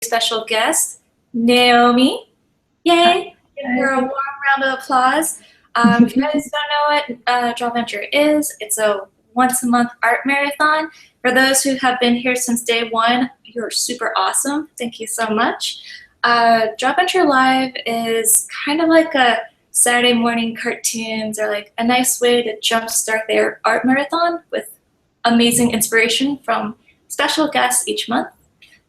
special guest, Naomi. Yay! Give her a warm round of applause. If you guys don't know what Drawventure is, it's a once-a-month art marathon. For those who have been here since day one, you're super awesome. Thank you so much. Drawventure Live is kind of like a Saturday morning cartoons, or like a nice way to jumpstart their art marathon with amazing inspiration from special guests each month.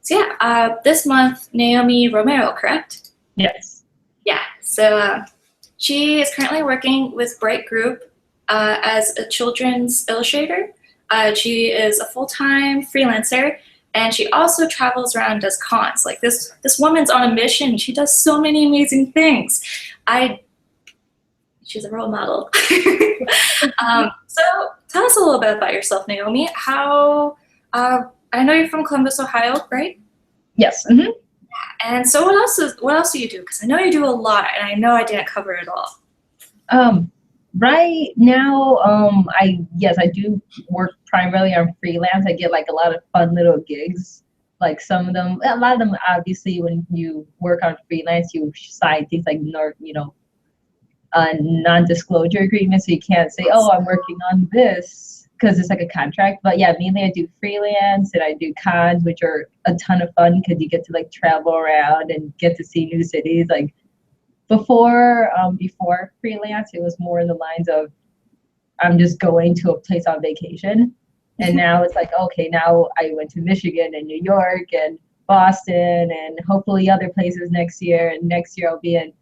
So yeah, this month, Naomi Romero, correct? Yes. Yeah, so she is currently working with Bright Group as a children's illustrator. She is a full-time freelancer, and she also travels around and does cons. Like this woman's on a mission. She does so many amazing things. She's a role model. So tell us a little bit about yourself, Naomi. I know you're from Columbus, Ohio, right? Yes. Mm-hmm. And so what else do you do? Because I know you do a lot, and I know I didn't cover it all. Right now, I do work primarily on freelance. I get like a lot of fun little gigs. Like a lot of them, obviously, when you work on freelance, you sign things like non-disclosure agreement, so you can't say, oh, I'm working on this, because it's like a contract. But yeah, mainly I do freelance, and I do cons, which are a ton of fun because you get to like travel around and get to see new cities. Like before freelance, it was more in the lines of I'm just going to a place on vacation. And now it's like, okay, now I went to Michigan and New York and Boston and hopefully other places next year. And next year I'll be in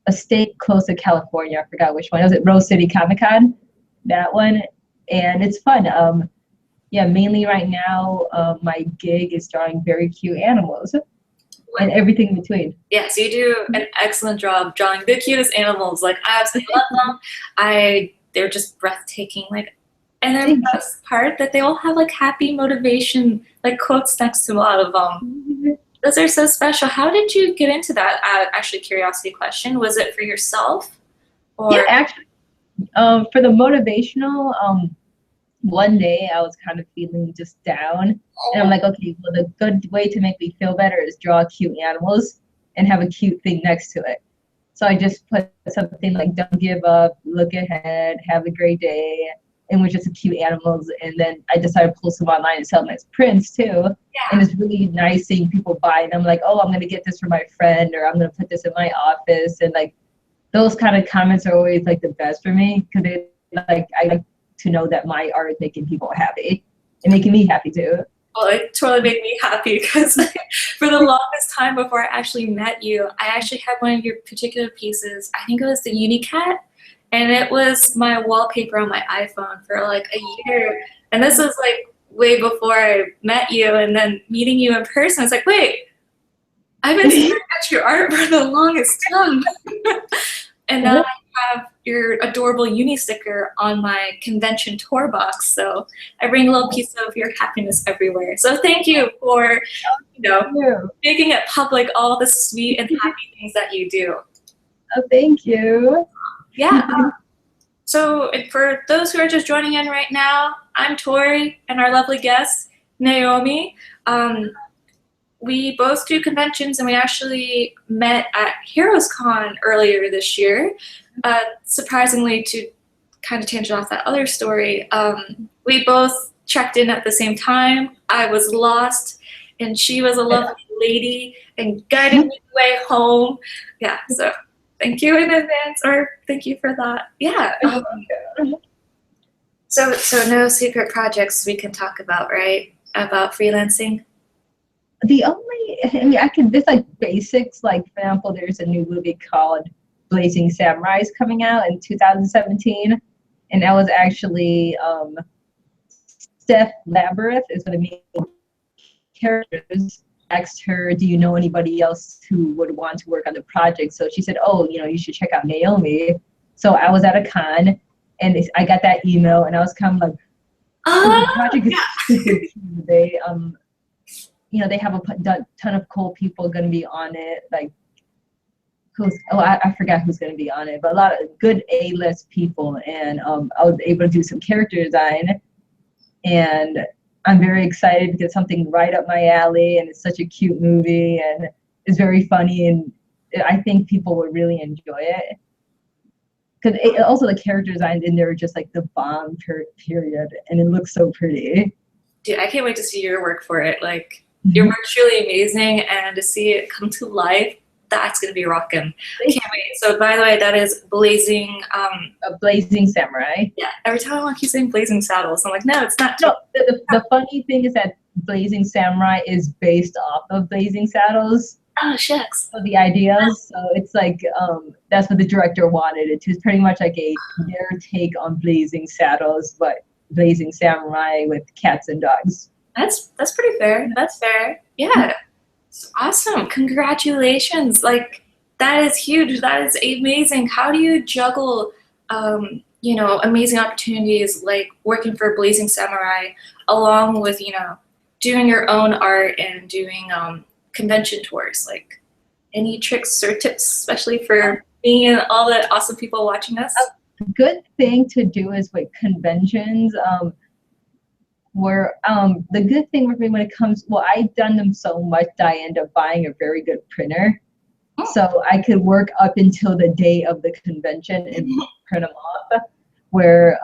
a state close to California. I forgot which one. Was it Rose City Comic Con? That one. And it's fun. Mainly right now, my gig is drawing very cute animals and everything in between. Yeah, so you do an excellent job drawing the cutest animals. Like, I absolutely love them. They're just breathtaking. Like, and then the best part that they all have like happy motivation, like quotes next to a lot of them. Those are so special. How did you get into that? Actually, curiosity question. Was it for yourself? Or? Yeah, actually, for the motivational, one day I was kind of feeling just down. And I'm like, okay, well, the good way to make me feel better is draw cute animals and have a cute thing next to it. So I just put something like, don't give up, look ahead, have a great day, and with just cute animals. And then I decided to post them online and sell them as prints too. Yeah. And it's really nice seeing people buy them. Like, oh, I'm going to get this for my friend, or I'm going to put this in my office. And like those kind of comments are always like the best for me, because I like to know that my art is making people happy and making me happy too. Well, it totally made me happy, because for the longest time before I actually met you, I actually had one of your particular pieces. I think it was the Unicat. And it was my wallpaper on my iPhone for like a year. And this was like way before I met you, and then meeting you in person. It's like, wait, I've been staring at your art for the longest time. And now I have your adorable uni sticker on my convention tour box. So I bring a little piece of your happiness everywhere. So thank you for, making it public, all the sweet and happy things that you do. Oh, thank you. Yeah. So for those who are just joining in right now, I'm Tori, and our lovely guest, Naomi. We both do conventions, and we actually met at Heroes Con earlier this year. Surprisingly, to kind of tangent off that other story, we both checked in at the same time. I was lost, and she was a lovely lady and guided me the way home. Yeah, so thank you in advance, or thank you for that. Yeah. So no secret projects we can talk about, right? About freelancing? There's like basics, like for example, there's a new movie called Blazing Samurais coming out in 2017. And that was actually Steph Labyrinth is one of the main characters. Asked her, do you know anybody else who would want to work on the project? So she said, oh, you should check out Naomi. So I was at a con, and I got that email, and I was kind of like, the project is super cool. They have a ton of cool people going to be on it. Like, I forgot who's going to be on it, but a lot of good A-list people. And I was able to do some character design. And I'm very excited because it's something right up my alley, and it's such a cute movie, and it's very funny, and I think people would really enjoy it. Because also the character designs in there are just like the bomb period, and it looks so pretty. Dude, I can't wait to see your work for it. Like, your work's truly amazing, and to see it come to life, that's gonna be rocking. I can't wait. So, by the way, that is Blazing. A Blazing Samurai. Yeah. Every time I want to keep saying Blazing Saddles, I'm like, no, it's not. No, the funny thing is that Blazing Samurai is based off of Blazing Saddles. Oh shucks. So the ideas, so it's like that's what the director wanted it to. It's pretty much like their take on Blazing Saddles, but Blazing Samurai with cats and dogs. That's pretty fair. That's fair. Yeah. It's awesome. Congratulations. Like, that is huge. That is amazing. How do you juggle you know, amazing opportunities like working for Blazing Samurai along with, you know, doing your own art and doing convention tours? Like, any tricks or tips, especially for me and all the awesome people watching us? A good thing to do is with conventions, where the good thing with me when it comes, well, I've done them so much that I end up buying a very good printer. So I could work up until the day of the convention and print them off, where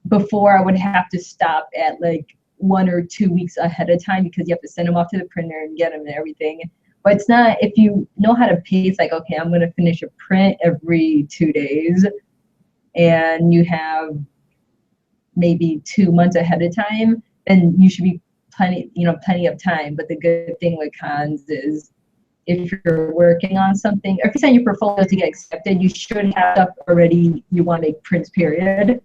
before I would have to stop at like 1 or 2 weeks ahead of time because you have to send them off to the printer and get them and everything. But it's not, if you know how to pace, like, okay, I'm going to finish a print every 2 days, and you have maybe 2 months ahead of time, then you should be plenty of time. But the good thing with cons is if you're working on something, or if you send your portfolio to get accepted, you should have stuff already you want to make prints, period.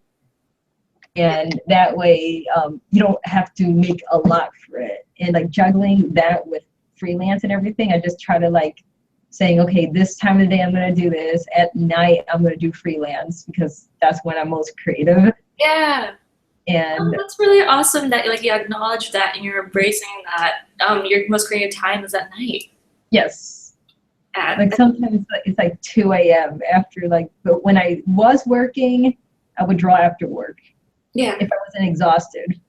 And that way you don't have to make a lot for it. And like juggling that with freelance and everything, I just try to like saying, okay, this time of the day I'm going to do this. At night I'm going to do freelance because that's when I'm most creative. Yeah. And that's really awesome that like you acknowledge that and you're embracing that your most creative time is at night. Yes. Yeah. Like sometimes it's like 2 a.m. after, like, but when I was working, I would draw after work. Yeah. If I wasn't exhausted.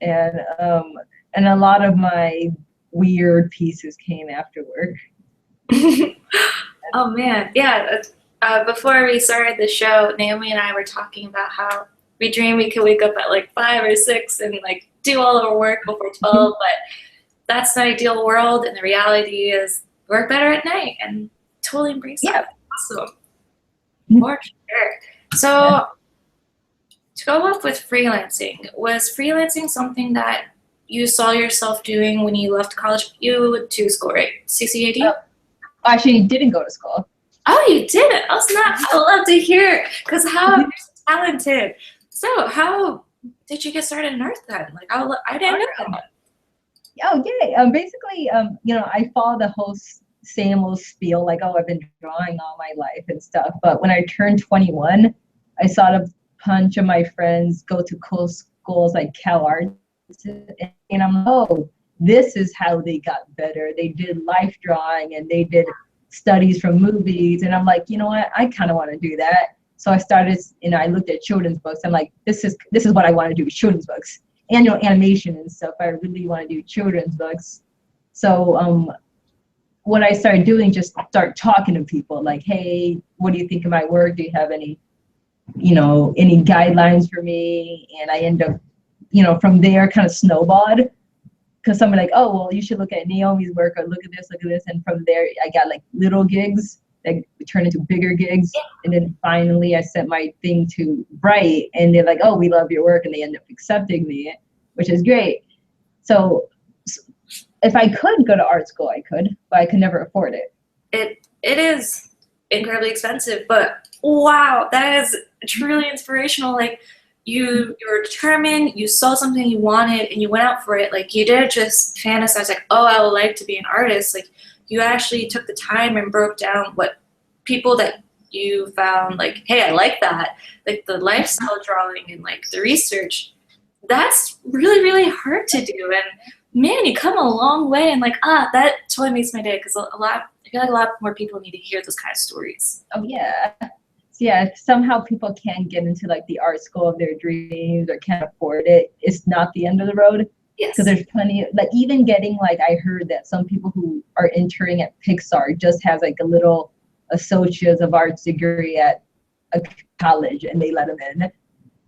And a lot of my weird pieces came after work. Oh man, yeah. Before we started the show, Naomi and I were talking about how we dream we could wake up at like 5 or 6 and like do all our work before 12, but that's the ideal world, and the reality is work better at night, and totally embrace that. Awesome. For sure. So to go up with freelancing, was freelancing something that you saw yourself doing when you left college? You went to school, right? CCAD? Actually, you didn't go to school. Oh, you didn't? I love to hear, because how you're so talented. So how did you get started in art then? Like, I didn't know that. Oh, yay. Basically, you know, I follow the whole same old spiel, like, oh, I've been drawing all my life and stuff. But when I turned 21, I saw a bunch of my friends go to cool schools like Cal Arts, and I'm like, oh, this is how they got better. They did life drawing and they did studies from movies. And I'm like, you know what? I kind of want to do that. So I started, you know, I looked at children's books. I'm like, this is what I want to do with children's books. And, you know, animation and stuff. I really want to do children's books. So what I started doing, just start talking to people like, hey, what do you think of my work? Do you have any, you know, any guidelines for me? And I end up, you know, from there kind of snowballed, because someone like, oh, well, you should look at Naomi's work, or look at this. And from there, I got like little gigs that turned into bigger gigs. And then finally I sent my thing to Bright, and they're like, oh, we love your work. And they end up accepting me, which is great. So if I could go to art school, I could, but I could never afford it. It is incredibly expensive, but wow, that is truly inspirational. Like, you were determined, you saw something you wanted, and you went out for it. Like, you didn't just fantasize like, oh, I would like to be an artist. Like, you actually took the time and broke down what people that you found, like, hey, I like that, like the lifestyle drawing and like the research. That's really, really hard to do. And man, you come a long way, and like, that totally makes my day, because I feel like a lot more people need to hear those kind of stories. Oh yeah. yeah, if somehow people can't get into like the art school of their dreams or can't afford it, it's not the end of the road. Yes. Because there's plenty of, like, even getting, like, I heard that some people who are interning at Pixar just has like a little associates of arts degree at a college and they let them in.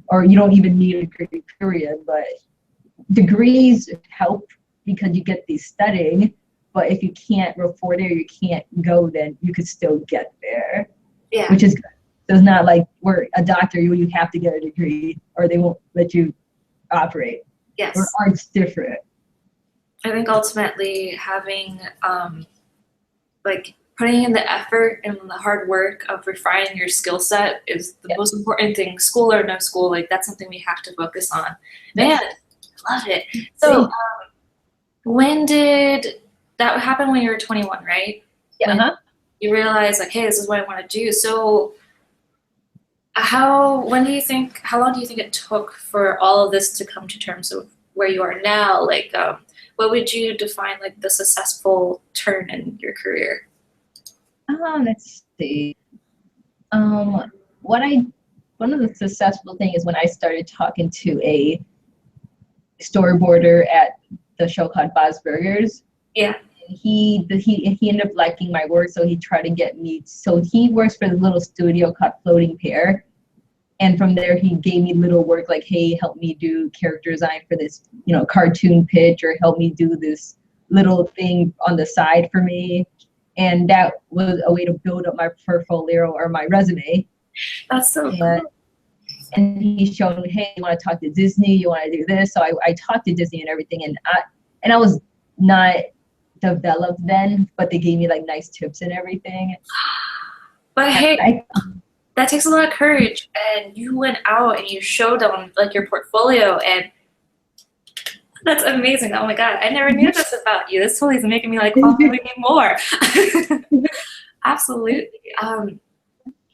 Or you don't even need a degree, period. But degrees help because you get the studying. But if you can't afford it or you can't go, then you could still get there. Yeah. Which is good. So it's not like we're a doctor, you have to get a degree or they won't let you operate. Yes. Or art's different. I think ultimately having like putting in the effort and the hard work of refining your skill set is the most important thing. School or no school, like that's something we have to focus on. Man, I love it. So when did that happen? When you were 21, right? Yeah. When you realized like, hey, this is what I want to do. So how long do you think it took for all of this to come to terms of where you are now? Like, what would you define like the successful turn in your career? Let's see. One of the successful things is when I started talking to a storyboarder at the show called Bob's Burgers. Yeah. He ended up liking my work, so he tried to get me. So he works for the little studio called Floating Pear, and from there he gave me little work like, hey, help me do character design for this, cartoon pitch, or help me do this little thing on the side for me, and that was a way to build up my portfolio or my resume. That's so cool. And he showed me, hey, you want to talk to Disney? You want to do this? So I talked to Disney and everything, and I was not developed then, but they gave me like nice tips and everything. But hey, that takes a lot of courage, and you went out and you showed them like your portfolio, and that's amazing. Oh my god, I never knew this about you. This totally is making me like follow me more. Absolutely.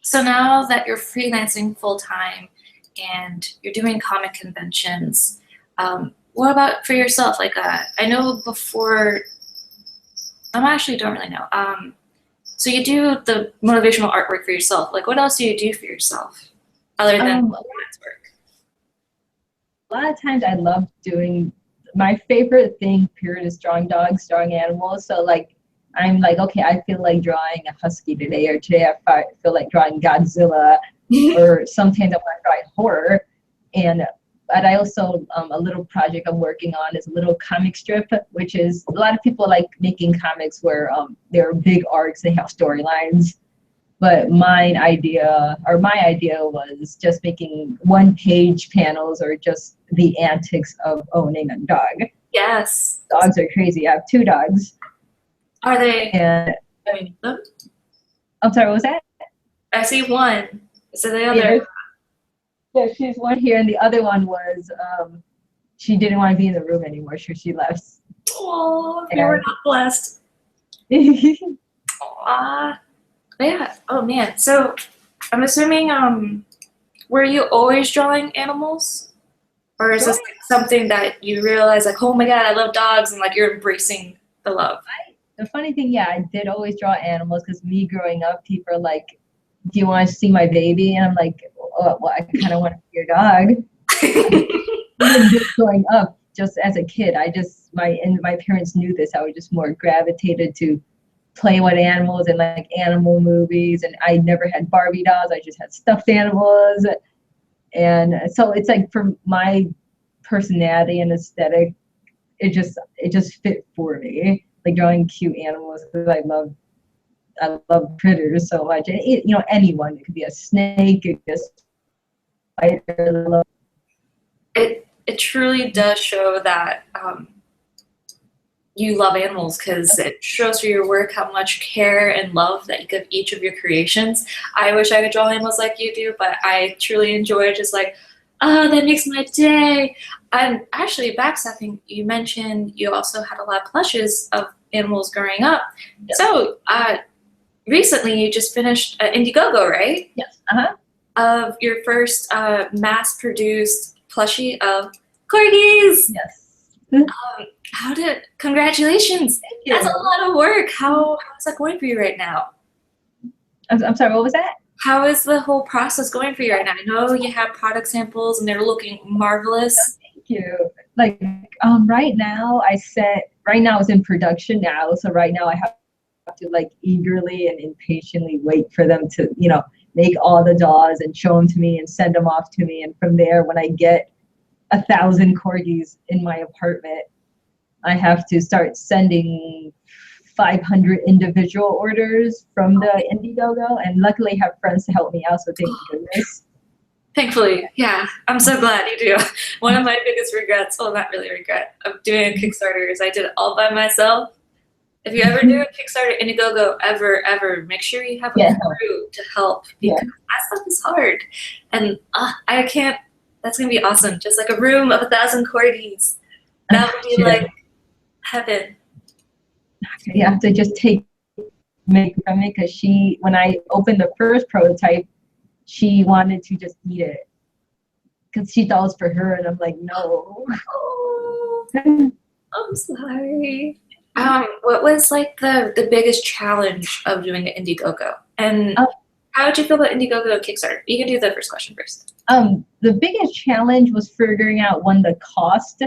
So now that you're freelancing full time and you're doing comic conventions, what about for yourself? Like, I know before. I actually don't really know. So you do the motivational artwork for yourself. Like, what else do you do for yourself other than freelance work? A lot of times I love doing, my favorite thing, period, is drawing dogs, drawing animals. So like, I'm like, okay, I feel like drawing a husky today, or today I feel like drawing Godzilla, or sometimes I want to draw horror. But I also, a little project I'm working on is a little comic strip, which is, a lot of people like making comics where there are big arcs, they have storylines. But my idea was just making one-page panels or just the antics of owning a dog. Yes. Dogs are crazy. I have 2 dogs. Are they? And them? I'm sorry, what was that? I see one. So the other. Yeah, she's one here, and the other one was she didn't want to be in the room anymore, so she left. Oh, you were not blessed. Aw. Yeah. Oh man. So I'm assuming were you always drawing animals? Or is this like something that you realize like, oh my god, I love dogs, and like you're embracing the love? The funny thing, yeah, I did always draw animals, because me growing up, people are like, do you want to see my baby? And I'm like, oh, well, I kind of want to see your dog. Even just growing up, just as a kid, my parents knew this. I was just more gravitated to play with animals and like animal movies. And I never had Barbie dolls. I just had stuffed animals. And so it's like, for my personality and aesthetic, it just fit for me. Like drawing cute animals, because I love critters so much. And anyone. It could be a snake, it could be a spider. It truly does show that you love animals, because it shows through your work how much care and love that you give each of your creations. I wish I could draw animals like you do, but I truly enjoy just like, oh, that makes my day. And actually, backstepping, you mentioned you also had a lot of plushes of animals growing up. Yep. So recently you just finished Indiegogo, right? Yes. Of your first mass-produced plushie of corgis. Yes. Congratulations. That's a lot of work. How's that going for you right now? I'm sorry, what was that? How is the whole process going for you right now? I know you have product samples and they're looking marvelous. Thank you. Like right now it's in production now. So right now I have to like eagerly and impatiently wait for them to, make all the dolls and show them to me and send them off to me. And from there, when I get 1,000 corgis in my apartment, I have to start sending 500 individual orders from the Indiegogo, and luckily I have friends to help me out, so thank goodness. Thankfully, yeah, I'm so glad you do. One of my biggest regrets, well, not really regret, of doing a Kickstarter is I did it all by myself. If you ever do a Kickstarter, Indiegogo, ever, make sure you have a crew to help, because that stuff is hard. And I can't, that's going to be awesome. Just like a room of 1,000 corgis. That would be like heaven. You have to just make from it, because when I opened the first prototype, she wanted to just eat it because she thought it was for her, and I'm like, no. Oh, I'm sorry. What was like the biggest challenge of doing an Indiegogo? And how did you feel about Indiegogo and Kickstarter? You can do the first question first. The biggest challenge was figuring out the cost,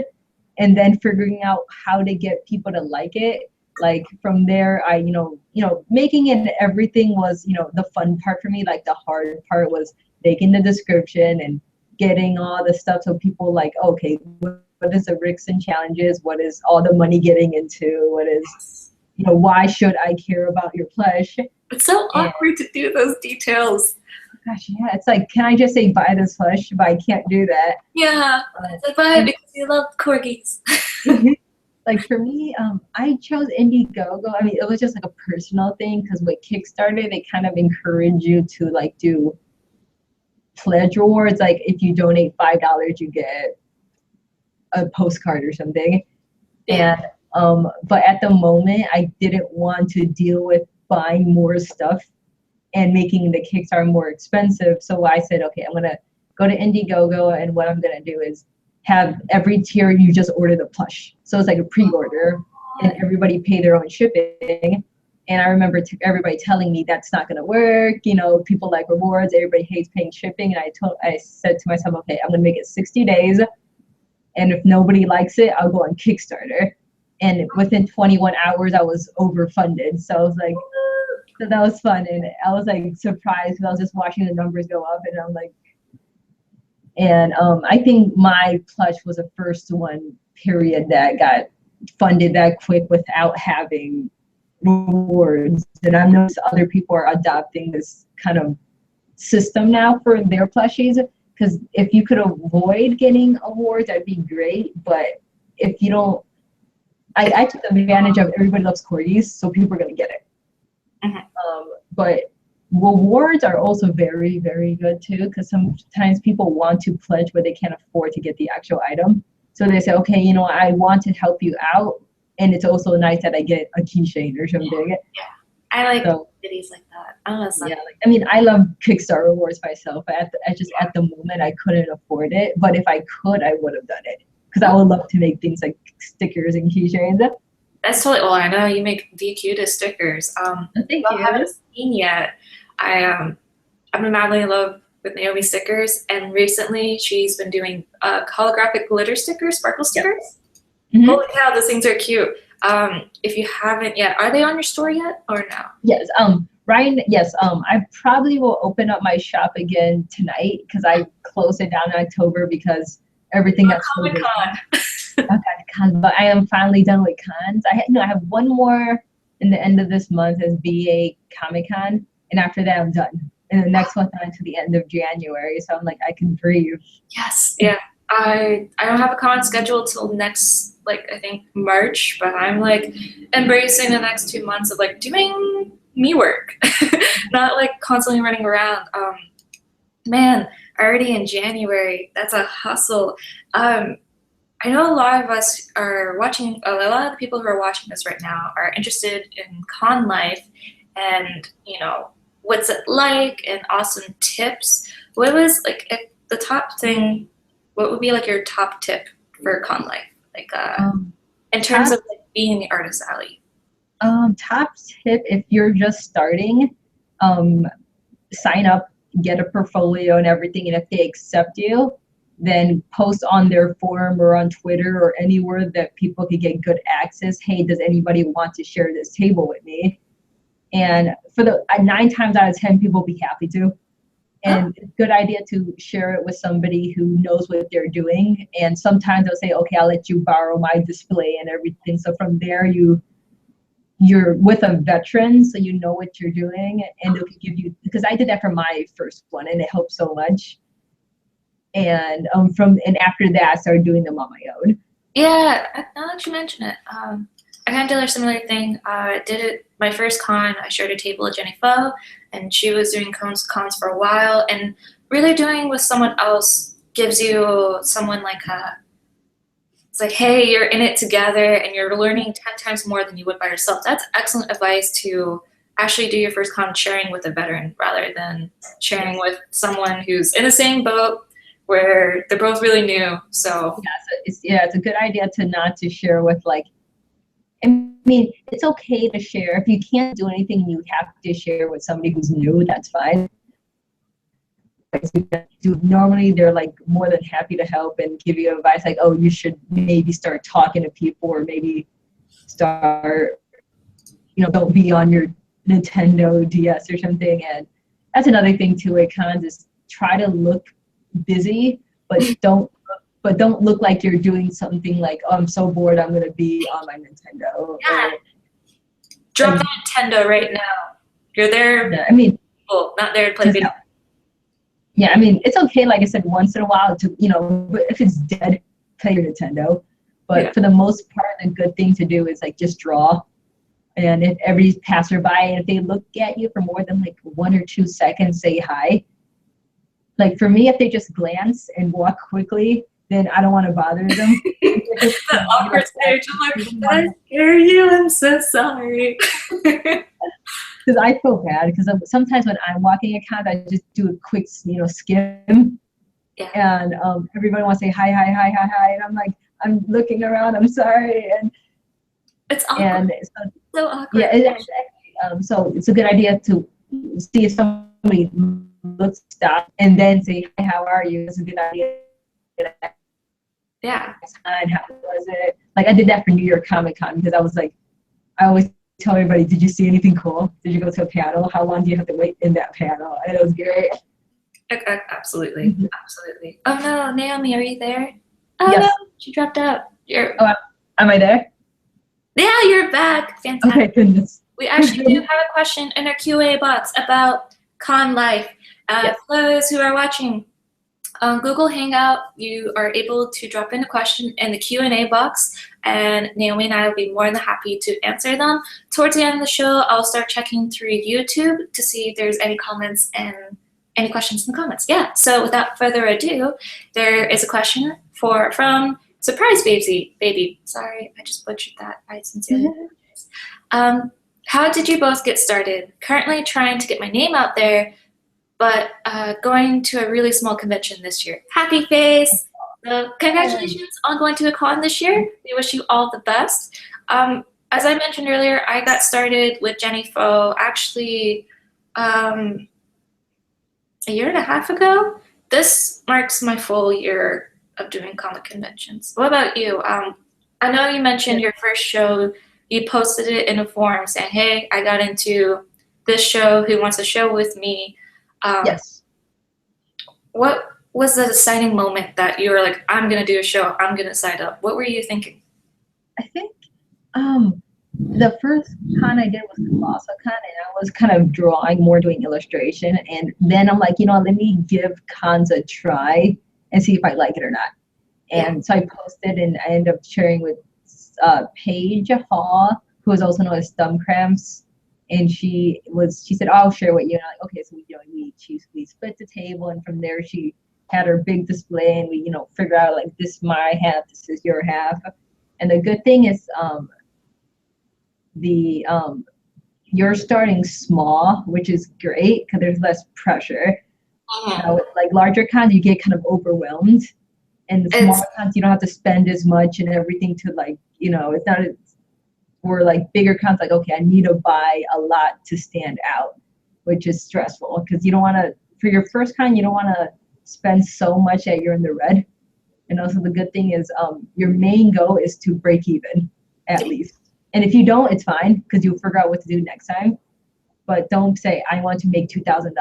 and then figuring out how to get people to like it. Like from there, I, making it and everything was, the fun part for me. Like the hard part was making the description and getting all the stuff so people like, okay, what is the risks and challenges? What is all the money getting into? What is, why should I care about your plush? It's so awkward to do those details. Gosh, yeah, it's like, can I just say buy this plush? But I can't do that. Yeah, it's like buy it because you love corgis. Like for me, I chose Indiegogo. I mean, it was just like a personal thing, because with Kickstarter, they kind of encourage you to like do pledge rewards. Like if you donate $5, you get a postcard or something. Yeah. And but at the moment, I didn't want to deal with buying more stuff and making the Kickstarter more expensive. So I said, okay, I'm gonna go to Indiegogo, and what I'm gonna do is have every tier you just order the plush. So it's like a pre-order, and everybody pay their own shipping. And I remember everybody telling me that's not gonna work. People like rewards, everybody hates paying shipping. And I said to myself, okay, I'm gonna make it 60 days. And if nobody likes it, I'll go on Kickstarter. And within 21 hours, I was overfunded. So I was like, so that was fun. And I was like surprised, because I was just watching the numbers go up, and I'm like, and I think my plush was the first one, period, that got funded that quick without having rewards. And I noticed other people are adopting this kind of system now for their plushies, because if you could avoid getting awards, that'd be great. But if you don't, I took advantage of everybody loves corgis, so people are going to get it. But rewards are also very, very good too, because sometimes people want to pledge but they can't afford to get the actual item. So they say, okay, I want to help you out, and it's also nice that I get a keychain or something. Yeah. I like cities like that. I love Kickstarter rewards myself, but at the moment I couldn't afford it. But if I could, I would have done it, because I would love to make things like stickers and keychains. That's totally. Well, I know you make the cutest stickers. Thank you. I haven't seen yet. I'm madly in love with Naomi stickers, and recently she's been doing holographic glitter stickers, sparkle stickers. Yep. Holy cow, those things are cute. If you haven't yet, are they on your store yet or no? Yes. Ryan, yes. I probably will open up my shop again tonight, because I closed it down in October because everything got Comic-Con. But I am finally done with cons. I have one more in the end of this month as BA Comic-Con, and after that I'm done. And the next one's not until the end of January, so I'm like, I can breathe. Yes, yeah. I don't have a con scheduled till next, I think March, but I'm embracing the next 2 months of doing me work, not constantly running around. Man, already in January, that's a hustle. I know a lot of us are watching, a lot of the people who are watching this right now are interested in con life and, what's it like, and awesome tips. What was the top thing, what would be your top tip for con life? In terms of being in the artist alley? Top tip, if you're just starting, sign up, get a portfolio and everything, and if they accept you, then post on their forum or on Twitter or anywhere that people could get good access. Hey, does anybody want to share this table with me? And for the 9 times out of 10, people will be happy to. And it's a good idea to share it with somebody who knows what they're doing. And sometimes they'll say, okay, I'll let you borrow my display and everything. So from there, you're with a veteran, so you know what you're doing, and they'll give you, because I did that for my first one and it helped so much. And after that, I started doing them on my own. Yeah, now that you mention it, I kind of did a similar thing. I did it my first con. I shared a table with Jenny Fo, and she was doing cons for a while. And really doing with someone else gives you someone like it's like, hey, you're in it together, and you're learning 10 times more than you would by yourself. That's excellent advice to actually do your first con sharing with a veteran rather than sharing with someone who's in the same boat, where they're both really new. So it's a good idea not to share with, like, I mean, it's okay to share. If you can't do anything, you have to share with somebody who's new, that's fine. Normally they're like more than happy to help and give you advice, like, oh, you should maybe start talking to people, or maybe start, don't be on your Nintendo DS or something. And that's another thing too, it kind of just try to look busy, but don't look like you're doing something like, oh, I'm so bored, I'm going to be on my Nintendo. Yeah. Drop the Nintendo right now. You're there. Yeah, I mean, not there to play video. Yeah, I mean, it's okay, like I said, once in a while to, but if it's dead, play your Nintendo. But for the most part, a good thing to do is like just draw. And if every passerby, and if they look at you for more than like 1 or 2 seconds, say hi. Like for me, if they just glance and walk quickly, then I don't want to bother them. That awkward stage. I'm like, did I scare you? I'm so sorry. Because I feel bad, because sometimes when I'm walking a con, I just do a quick, skim. Yeah. And everybody wants to say hi, and I'm like, I'm looking around, I'm sorry. And it's awkward. And so awkward. Yeah, so it's a good idea to see if somebody looks, stop, and then say, hi, how are you? It's a good idea. Yeah. And how was it? Like I did that for New York Comic Con, because I was like, I always tell everybody, did you see anything cool? Did you go to a panel? How long do you have to wait in that panel? And it was great. Absolutely. Absolutely. Oh no, Naomi, are you there? Oh yes. No, she dropped out. Am I there? Yeah, you're back. Fantastic. Okay, goodness. We actually do have a question in our QA box about con life. Yes. For those who are watching on Google Hangout, you are able to drop in a question in the Q&A box, and Naomi and I will be more than happy to answer them. Towards the end of the show, I'll start checking through YouTube to see if there's any comments and any questions in the comments. Yeah, so without further ado, there is a question from Surprise Baby. Sorry, I just butchered that. I sincerely apologize. How did you both get started? Currently trying to get my name out there, but going to a really small convention this year. Happy face! Congratulations on going to a con this year. We wish you all the best. As I mentioned earlier, I got started with Jenny Fo actually a year and a half ago. This marks my full year of doing comic conventions. What about you? I know you mentioned your first show, you posted it in a forum saying, hey, I got into this show, who wants a show with me? Yes. What was the deciding moment that you were like, I'm going to do a show, I'm going to sign up? What were you thinking? I think the first con I did was Colossal Con, and I was kind of drawing more, doing illustration. And then I'm like, let me give cons a try and see if I like it or not. And so I posted, and I ended up sharing with Paige Hall, who is also known as Thumb Cramps. And she said, oh, I'll share with you. And I'm like, okay, so we split the table, and from there she had her big display, and we, figure out like, this is my half, this is your half. And the good thing is you're starting small, which is great because there's less pressure. With like larger cons, you get kind of overwhelmed. And the smaller cons, you don't have to spend as much and everything to like, it's not for like bigger cons, like, okay, I need to buy a lot to stand out. which is stressful because you don't want to, for your first con, you don't want to spend so much that you're in the red. And also the good thing is your main goal is to break even at least. And if you don't, it's fine because you'll figure out what to do next time. But don't say, I want to make $2,000.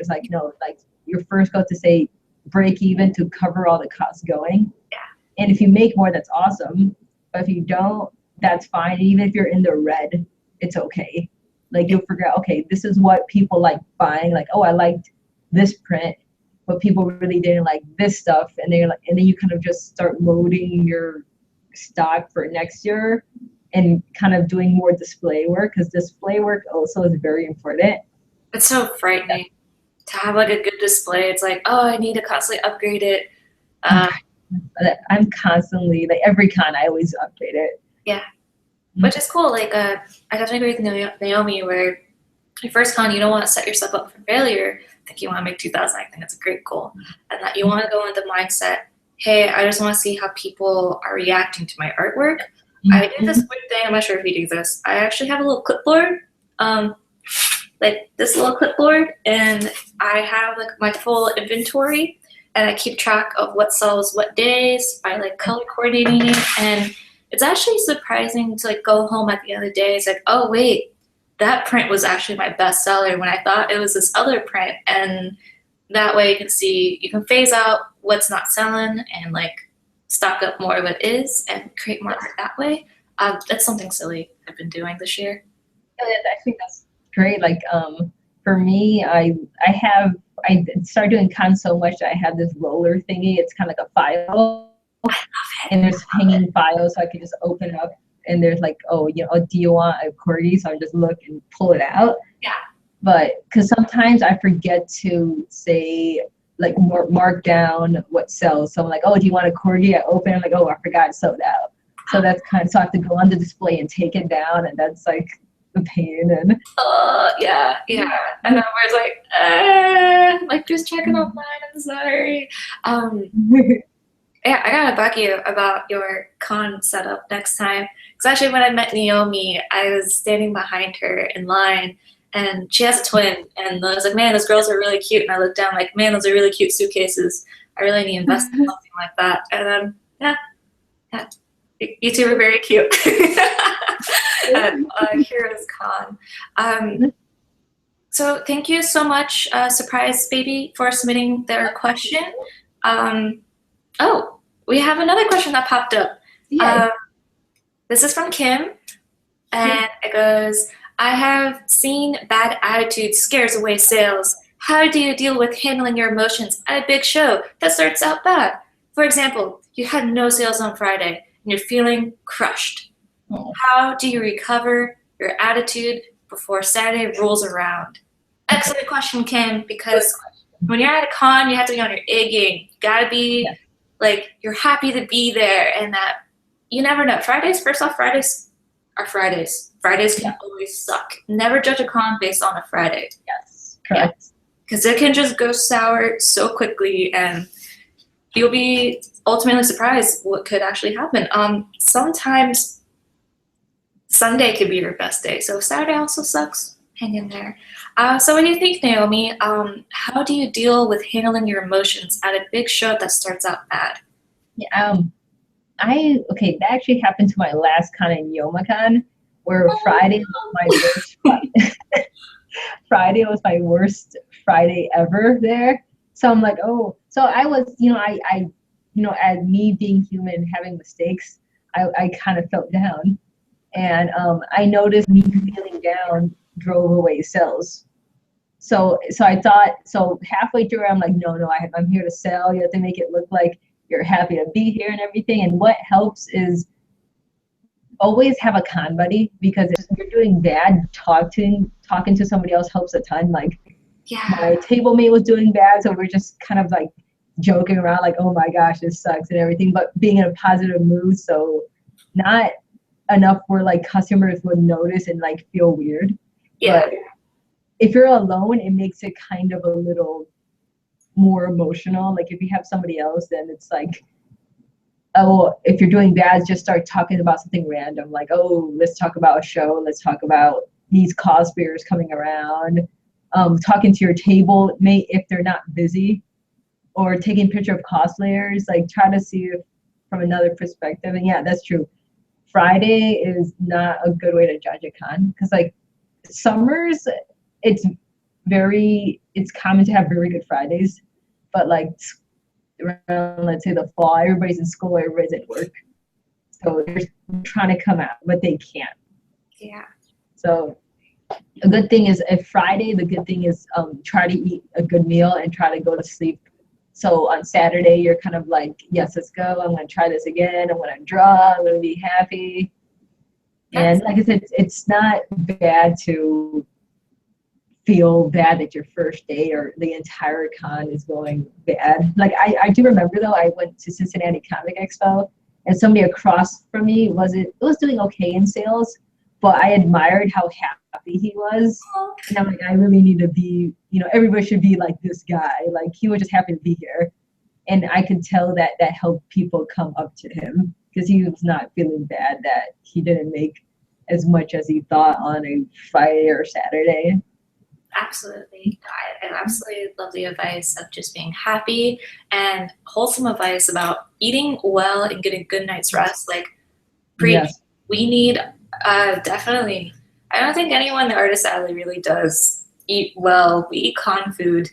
Like, no, like your first goal to say break even to cover all the costs going. Yeah. And if you make more, that's awesome. But if you don't, that's fine. Even if you're in the red, it's okay. Like you'll figure out, okay, this is what people like buying. Like, oh, I liked this print, but people really didn't like this stuff. And they're like, and then you kind of just start loading your stock for next year and kind of doing more display work, because display work also is very important. It's so frightening to have like a good display. It's like, oh, I need to constantly upgrade it. I'm constantly, like every con, I always update it. Yeah, which is cool. Like, I definitely agree with Naomi, where your first con, you don't want to set yourself up for failure. I think you want to make 2,000. I think it's a great goal. And that you want to go into the mindset, hey, I just want to see how people are reacting to my artwork. I did this weird thing. I'm not sure if you do this. I actually have a little clipboard, like this little clipboard, and I have like my full inventory, and I keep track of what sells what days by like color coordinating it. And it's actually surprising to like go home at the end of the day. It's like, oh wait, that print was actually my best seller when I thought it was this other print. And that way you can see, you can phase out what's not selling and like stock up more of what is and create more art that way. That's something silly I've been doing this year. That's great. Like for me, I started doing cons so much that I have this roller thingy. It's kind of like a file, and there's hanging files, so I can just open it up. And there's like, oh, you know, do you want a corgi? So I just look and pull it out. Yeah. But because sometimes I forget to say, like, mark down what sells. So I'm like, oh, do you want a corgi? I open it, I'm like, oh, I forgot it's sold out. So that's kind of, so I have to go on the display and take it down, and that's like the pain. And yeah. And then we're like just checking offline. I'm sorry. Yeah, I gotta bug you about your con setup next time. Because actually, when I met Naomi, I was standing behind her in line, and she has a twin. And I was like, man, those girls are really cute. And I looked down, like, man, those are really cute suitcases. I really need to invest in something like that. And then, yeah, you two are very cute. At Heroes Con. So thank you so much, Surprise Baby, for submitting their question. Oh, we have another question that popped up. yeah. This is from Kim, and it goes, I have seen bad attitude scares away sales. How do you deal with handling your emotions at a big show that starts out bad? For example, you had no sales on Friday, and you're feeling crushed. Oh. How do you recover your attitude before Saturday rolls around? Excellent question, Kim, because when you're at a con, you have to be on your A game. You gotta be like, you're happy to be there, and that you never know. First off, Fridays are Fridays. Fridays can always suck. Never judge a con based on a Friday. Yes, correct. Because it can just go sour so quickly, and you'll be ultimately surprised what could actually happen. Sometimes Sunday could be your best day, so Saturday also sucks. Hang in there. So what do you think, Naomi? How do you deal with handling your emotions at a big show that starts out bad? Yeah, that actually happened to my last con in YomaCon, where Friday was my worst Friday was my worst Friday ever there. So I'm like, oh, so I was, I as me being human, having mistakes, I kind of felt down. And I noticed me feeling down drove away sales. So I thought, so halfway through, I'm like, no, I'm here to sell. You have to make it look like you're happy to be here and everything. And what helps is always have a con buddy, because if you're doing bad, talking to somebody else helps a ton. Like, my table mate was doing bad, so we're just kind of like joking around, like, oh my gosh, this sucks and everything, but being in a positive mood. So not enough where like customers would notice and like feel weird. But if you're alone, it makes it kind of a little more emotional. Like if you have somebody else, then it's like, oh, if you're doing bad, just start talking about something random. Like, oh, let's talk about a show. Let's talk about these cosplayers coming around. talking to your table mate if they're not busy, or taking a picture of cosplayers. Like, try to see it from another perspective. And yeah, that's true. Friday is not a good way to judge a con, because like summers, it's common to have very good Fridays, but like around, let's say, the fall, everybody's in school, everybody's at work, so they're trying to come out, but they can't. Yeah. So a good thing is, if Friday, the good thing is try to eat a good meal and try to go to sleep. So on Saturday, you're kind of like, yes, let's go. I'm going to try this again. I'm going to draw. I'm going to be happy. And like I said, it's not bad to feel bad that your first day or the entire con is going bad. Like, I do remember, though, I went to Cincinnati Comic Expo, and somebody across from me was doing okay in sales, but I admired how happy he was. And I'm like, I really need to be, everybody should be like this guy. Like, he was just happy to be here. And I could tell that helped people come up to him, because he was not feeling bad that he didn't make as much as he thought on a Friday or Saturday. Absolutely. I absolutely love the advice of just being happy, and wholesome advice about eating well and getting a good night's rest. Like, Yes. We need, definitely, I don't think anyone in the artist alley really does eat well. We eat con food.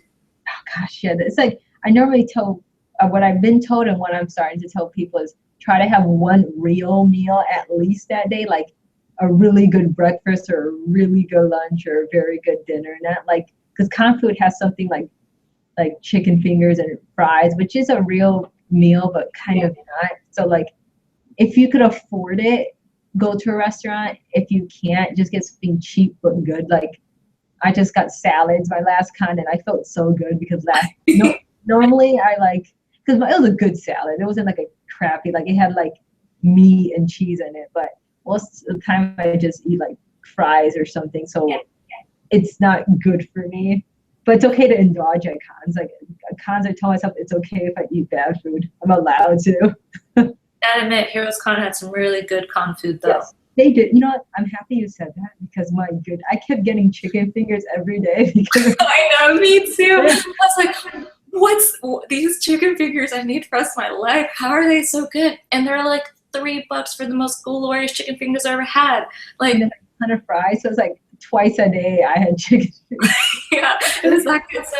Oh gosh, yeah. It's like, I normally tell, what I've been told and what I'm starting to tell people is, try to have one real meal at least that day, like a really good breakfast or a really good lunch or a very good dinner. Not like, because con food has something like chicken fingers and fries, which is a real meal, but kind of not. So like, if you could afford it, go to a restaurant. If you can't, just get something cheap but good. Like, I just got salads my last con, and I felt so good, because normally I like, because it was a good salad. It wasn't like a crappy, like it had like meat and cheese in it, but most of the time I just eat like fries or something. So it's not good for me, but it's okay to indulge at cons. Like, cons, I tell myself it's okay if I eat bad food. I'm allowed to. I admit, Heroes Con had some really good con food, though. Yes, they did. You know what? I'm happy you said that, because my good, I kept getting chicken fingers every day. Because I know, me too. I was like, what's these chicken fingers I need for the rest of my life? How are they so good? And they're like $3 for the most glorious chicken fingers I ever had. Like, and then a ton of fries. So it's like twice a day I had chicken fingers. yeah, it was that good. So,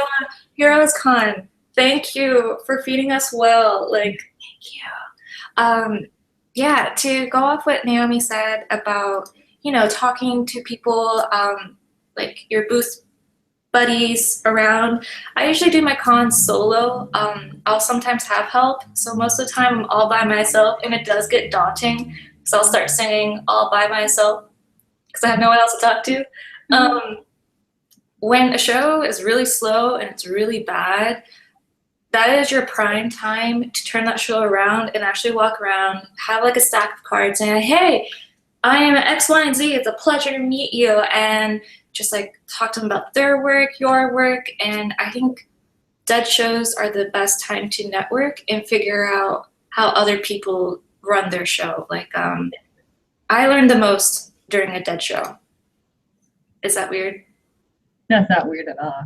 Heroes Con, thank you for feeding us well. Like, thank you. Yeah, to go off what Naomi said about, talking to people, like your booth buddies around. I usually do my cons solo. I'll sometimes have help. So most of the time I'm all by myself, and it does get daunting, because I'll start singing all by myself because I have no one else to talk to. When a show is really slow and it's really bad, that is your prime time to turn that show around and actually walk around, have like a stack of cards, and hey, I am X, Y, and Z. It's a pleasure to meet you, and just like talk to them about their work, your work. And I think dead shows are the best time to network and figure out how other people run their show. Like, I learned the most during a dead show. Is that weird? That's not weird at all.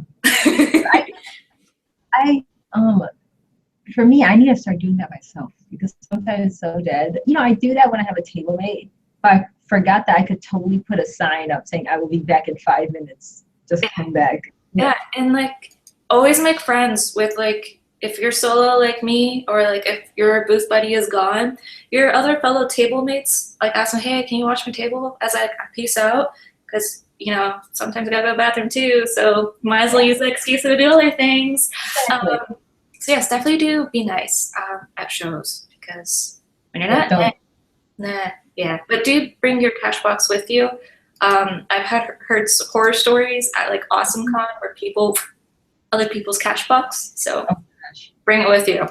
For me, I need to start doing that myself, because sometimes it's so dead. I do that when I have a table mate, but I forgot that I could totally put a sign up saying I will be back in 5 minutes. Just come back. Yeah, and like, always make friends with, like, if you're solo like me, or like if your booth buddy is gone, your other fellow table mates, like, ask them, hey, can you watch my table as I peace out? Because, sometimes I gotta go to the bathroom too, so might as well use the excuse to do other things. Exactly. So yes, definitely do be nice at shows, because when you're not, yeah. But do bring your cash box with you. I've heard horror stories at like AwesomeCon where other people's cash box. So bring it with you.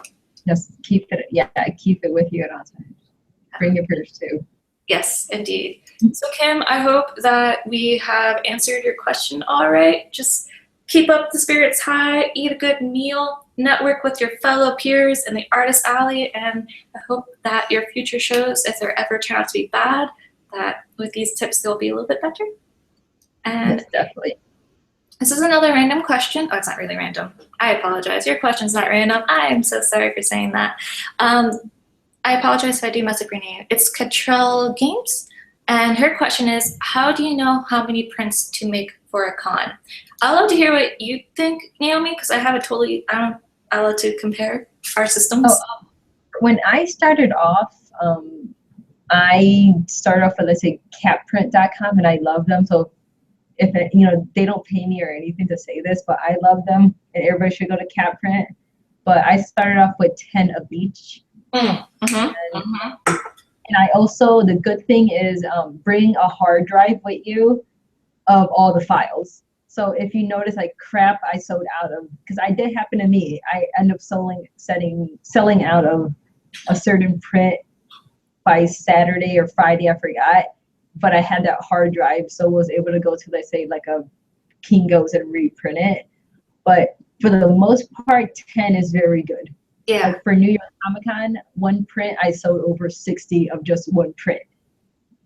Just keep it. Yeah, keep it with you at all times. Bring your purse too. Yes, indeed. So Kim, I hope that we have answered your question all right. Just keep up the spirits high, eat a good meal, network with your fellow peers in the artist alley, and I hope that your future shows, if they ever turn out to be bad, that with these tips they'll be a little bit better. And yes, definitely. This is another random question. Oh, it's not really random. I apologize. Your question's not random. I am so sorry for saying that. I apologize if I do mess up your name. It's Catrell Games. And her question is, how do you know how many prints to make for a con? I'd love to hear what you think, Naomi, because I have a totally, I love to compare our systems. Oh, when I started off, I started off with, let's say, catprint.com, and I love them. So if it, they don't pay me or anything to say this, but I love them, and everybody should go to catprint. But I started off with 10 of each. And I also, the good thing is, bring a hard drive with you of all the files. So if you notice, like, crap I sold out of, because I did happen to me, I end up selling out of a certain print by Saturday or Friday, I forgot. But I had that hard drive, so was able to go to, let's say, like a Kinko's and reprint it. But for the most part, 10 is very good. Yeah. Like for New York Comic Con, one print, I sold over 60 of just one print.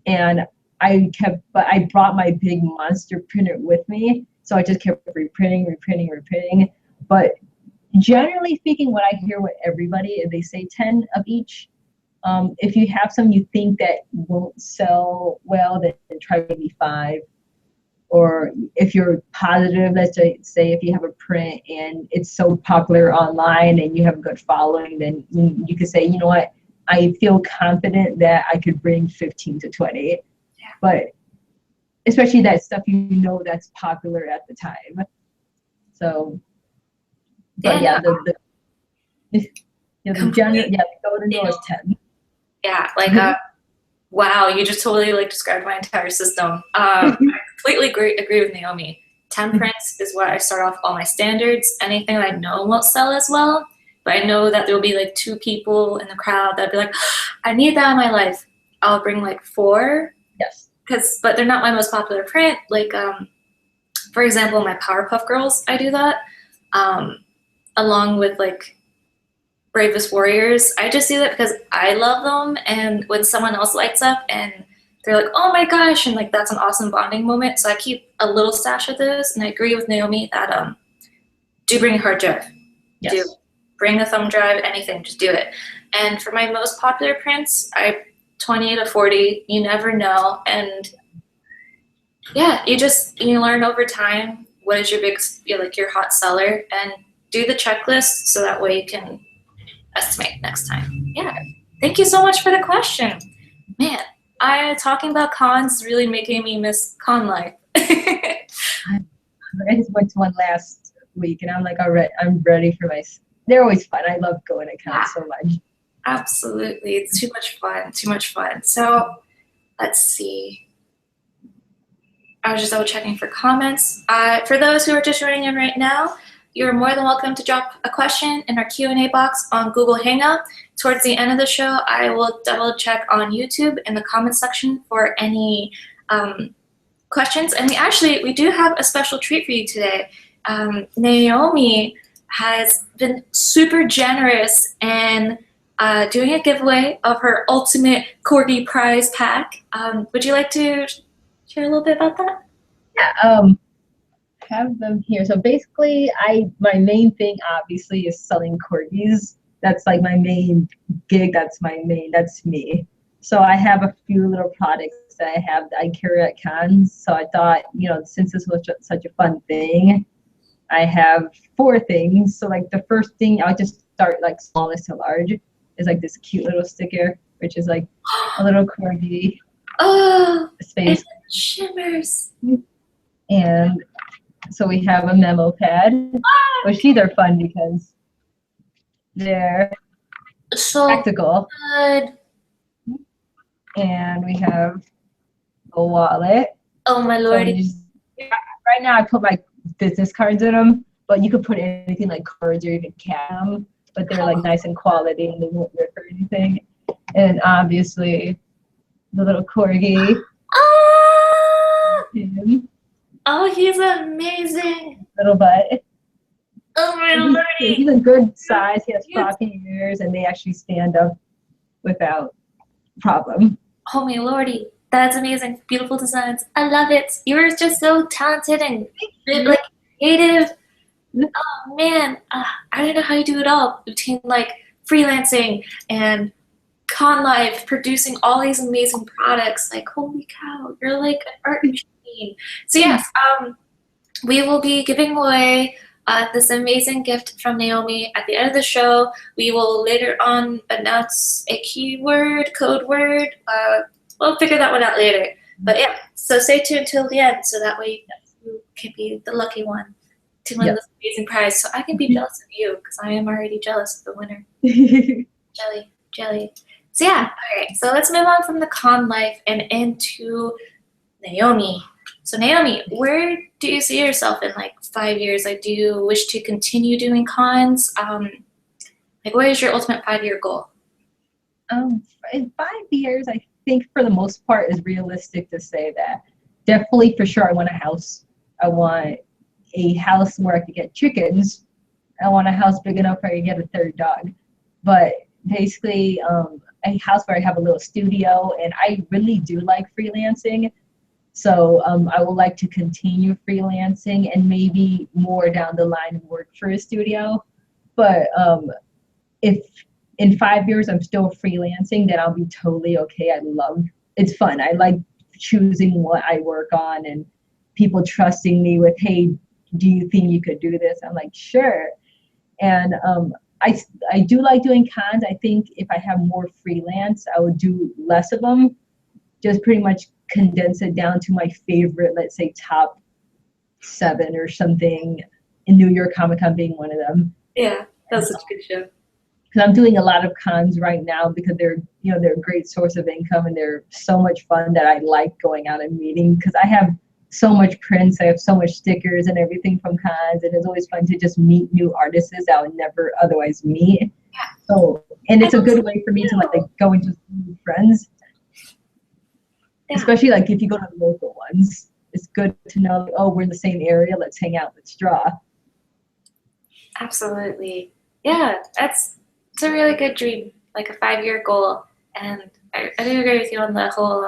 And but I brought my big monster printer with me. So I just kept reprinting. But generally speaking, what I hear with everybody is they say 10 of each. If you have some you think that won't sell well, then try maybe 5. Or if you're positive, let's say if you have a print and it's so popular online and you have a good following, then you could say, you know what, I feel confident that I could bring 15 to 20. Yeah. But especially that stuff that's popular at the time. So, but yeah, the general, the golden rule is 10. Yeah, like wow, you just totally like described my entire system. I completely agree with Naomi. 10 prints is what I start off all my standards. Anything that I know won't sell as well, but I know that there'll be like 2 people in the crowd that'll be like, I need that in my life. I'll bring like 4. Yes. But they're not my most popular print. Like, for example, my Powerpuff Girls, I do that. Along with like Bravest Warriors. I just do that because I love them, and when someone else lights up and they're like, oh my gosh, and like that's an awesome bonding moment. So I keep a little stash of those, and I agree with Naomi that do bring a hard drive. Yes. Do bring a thumb drive, anything, just do it. And for my most popular prints, 20 to 40, you never know. And yeah, you learn over time what is your hot seller, and do the checklist so that way you can estimate next time. Yeah. Thank you so much for the question. Man, talking about cons is really making me miss con life. I just went to one last week and I'm like, all right, I'm ready for they're always fun. I love going to cons so much. Absolutely. It's too much fun. So let's see. I was just double checking for comments. For those who are just joining in right now, you're more than welcome to drop a question in our Q&A box on Google Hangout. Towards the end of the show, I will double check on YouTube in the comments section for any questions. And we do have a special treat for you today. Naomi has been super generous in doing a giveaway of her ultimate corgi prize pack. Would you like to share a little bit about that? Yeah. Have them here. So basically, my main thing obviously is selling corgis. That's like my main gig. That's me. So I have a few little products that I carry at cons. So I thought, since this was such a fun thing, I have 4 things. So like the first thing, I'll just start like smallest to large, is like this cute little sticker, which is like a little corgi. Oh, space. It shimmers. And so we have a memo pad, which these are fun because they're so practical. Good. And we have a wallet. Oh my lordy. So right now I put my business cards in them, but you could put anything like cards or even cam, but they're like nice in quality and they won't rip or anything. And obviously the little corgi. Him. Oh, he's amazing. Little butt. Oh my lordy. He's a good size. He has floppy ears and they actually stand up without problem. Oh my lordy. That's amazing. Beautiful designs. I love it. You're just so talented and like creative. Oh man, I don't know how you do it all between like freelancing and con life, producing all these amazing products. Like, holy cow, you're like an art machine. So yes, we will be giving away this amazing gift from Naomi at the end of the show. We will later on announce a keyword, code word. We'll figure that one out later. But yeah, so stay tuned till the end, so that way you can be the lucky one to win this amazing prize. So I can be jealous of you because I am already jealous of the winner. Jelly. So yeah, all right. So let's move on from the con life and into Naomi. So Naomi, where do you see yourself in like 5 years? Like, do you wish to continue doing cons? Like, what is your ultimate 5-year goal? In 5 years, I think for the most part is realistic to say that. Definitely, for sure, I want a house. I want a house where I could get chickens. I want a house big enough where I could get a third dog. But basically, a house where I have a little studio, and I really do like freelancing. So I would like to continue freelancing and maybe more down the line work for a studio. But if in 5 years I'm still freelancing, then I'll be totally okay. It's fun. I like choosing what I work on and people trusting me with, hey, do you think you could do this? I'm like, sure. And I do like doing cons. I think if I have more freelance, I would do less of them. Just pretty much condense it down to my favorite, let's say top 7 or something, in New York Comic Con being one of them. Yeah, that's such a good show. Because I'm doing a lot of cons right now because they're a great source of income and they're so much fun that I like going out and meeting, because I have so much prints, I have so much stickers and everything from cons, and it's always fun to just meet new artists that I would never otherwise meet. Yeah. So, and it's a good way for me to like go into new friends. Yeah. Especially like if you go to the local ones, it's good to know, like, oh, we're in the same area, let's hang out, let's draw. Absolutely. Yeah, it's a really good dream, like a 5-year goal. And I do agree with you on the whole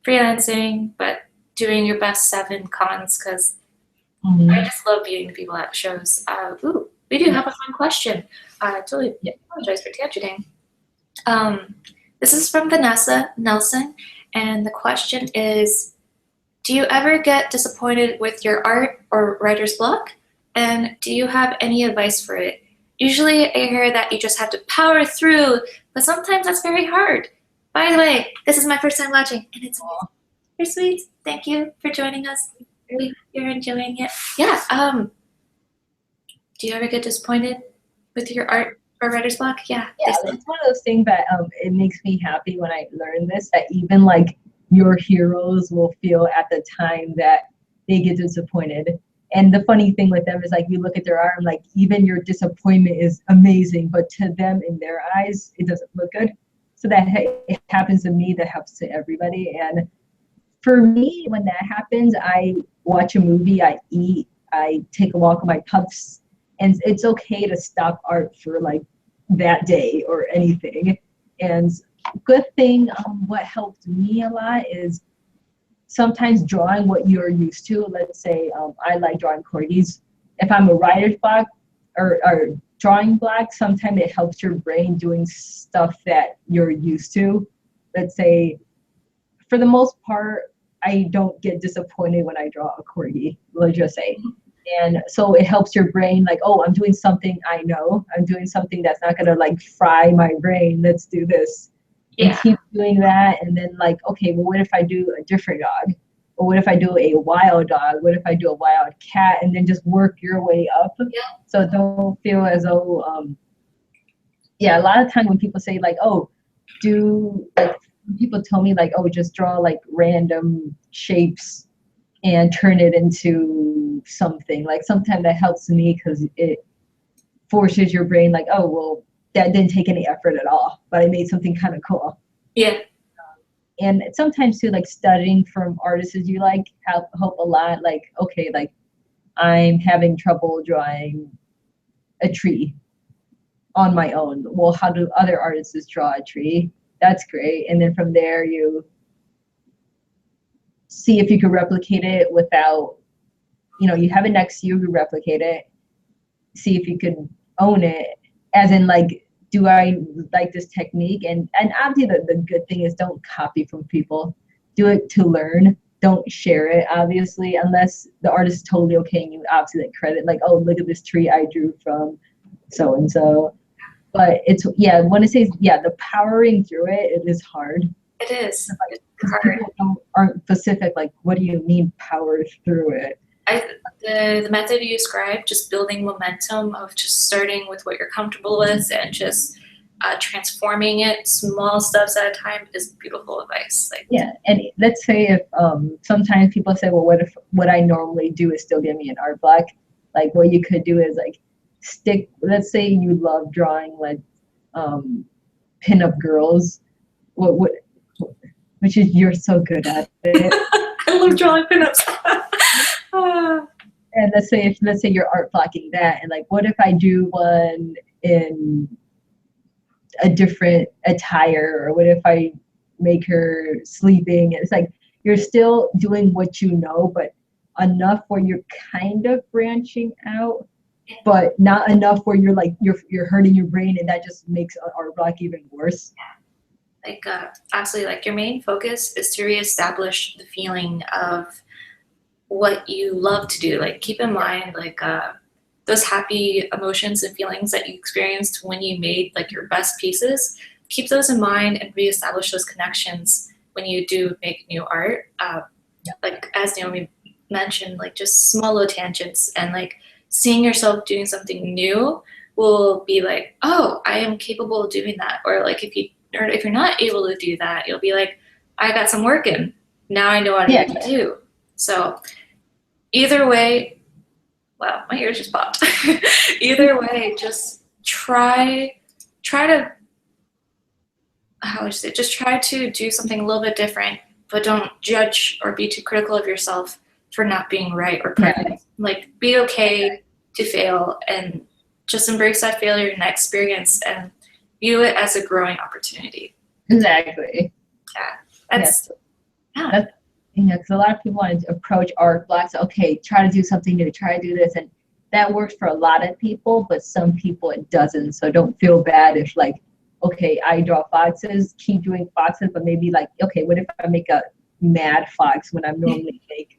freelancing, but doing your best 7 cons, because I just love meeting people at shows. We do have a fun question. I totally apologize for tangenting. This is from Vanessa Nelson, and the question is, do you ever get disappointed with your art or writer's block? And do you have any advice for it? Usually I hear that you just have to power through, but sometimes that's very hard. By the way, this is my first time watching, and it's you're sweet. Thank you for joining us. You're enjoying it. Yeah. Do you ever get disappointed with your art or writer's block? Yeah. Yeah, it's one of those things that it makes me happy when I learn this, that even like your heroes will feel at the time that they get disappointed. And the funny thing with them is, like, you look at their art, like, even your disappointment is amazing, but to them, in their eyes, it doesn't look good. So that it happens to me, that happens to everybody. And for me, when that happens, I watch a movie, I eat, I take a walk with my pups, and it's okay to stop art for like that day or anything. And good thing, what helped me a lot is sometimes drawing what you're used to. Let's say I like drawing corgis. If I'm a writer's block or drawing block, sometimes it helps your brain doing stuff that you're used to. Let's say, for the most part, I don't get disappointed when I draw a corgi, let's just say. And so it helps your brain, like, oh, I'm doing something I know. I'm doing something that's not gonna like fry my brain. Let's do this. And keep doing that, and then like, okay, well, what if I do a different dog? Or what if I do a wild dog? What if I do a wild cat? And then just work your way up. Yeah. So don't feel as though, a lot of times when people say like, oh, people tell me like, oh, just draw like random shapes and turn it into something. Like sometimes that helps me because it forces your brain like, oh, well, that didn't take any effort at all, but I made something kind of cool. Yeah. And sometimes too, like studying from artists you like help a lot. Like, okay, like I'm having trouble drawing a tree on my own. Well, how do other artists draw a tree? That's great. And then from there you see if you can replicate it without you have it next to you, you replicate it, see if you could own it, as in like, do I like this technique? And obviously the good thing is don't copy from people. Do it to learn. Don't share it, obviously, unless the artist is totally okay and you obviously like credit, like, oh, look at this tree I drew from so and so. But it's, yeah, when it says, yeah, the powering through it is hard. It is. Like, It's hard. people aren't specific, like, what do you mean power through it? The method you described, just building momentum of just starting with what you're comfortable with and just transforming it small steps at a time, is beautiful advice. Like, yeah, and let's say if sometimes people say, well, what if what I normally do is still give me an art block? Like, what you could do is like let's say you love drawing like pinup girls, which is, you're so good at it. I love drawing pinups. And let's say you're art blocking that, and like, what if I do one in a different attire, or what if I make her sleeping? It's like you're still doing what you know, but enough where you're kind of branching out, but not enough where you're like you're hurting your brain, and that just makes an art block even worse. Like, absolutely, like your main focus is to reestablish the feeling of what you love to do. Like, keep in mind, like, those happy emotions and feelings that you experienced when you made like your best pieces. Keep those in mind and reestablish those connections when you do make new art. Like, as Naomi mentioned, like, just small little tangents, and like seeing yourself doing something new will be like, oh, I am capable of doing that. Or like, if you're not able to do that, you'll be like, I got some work in. Now I know what I need to do. So either way, wow, my ears just popped. Either way, just try to, how would you say, just try to do something a little bit different, but don't judge or be too critical of yourself for not being right or perfect. Yeah. Like, be okay to fail, and just embrace that failure and that experience and view it as a growing opportunity. Exactly. Yeah. Because a lot of people want to approach art blocks, okay, try to do something new, try to do this, and that works for a lot of people, but some people it doesn't. So don't feel bad if, like, okay, I draw foxes, keep doing foxes, but maybe like, okay, what if I make a mad fox when I normally make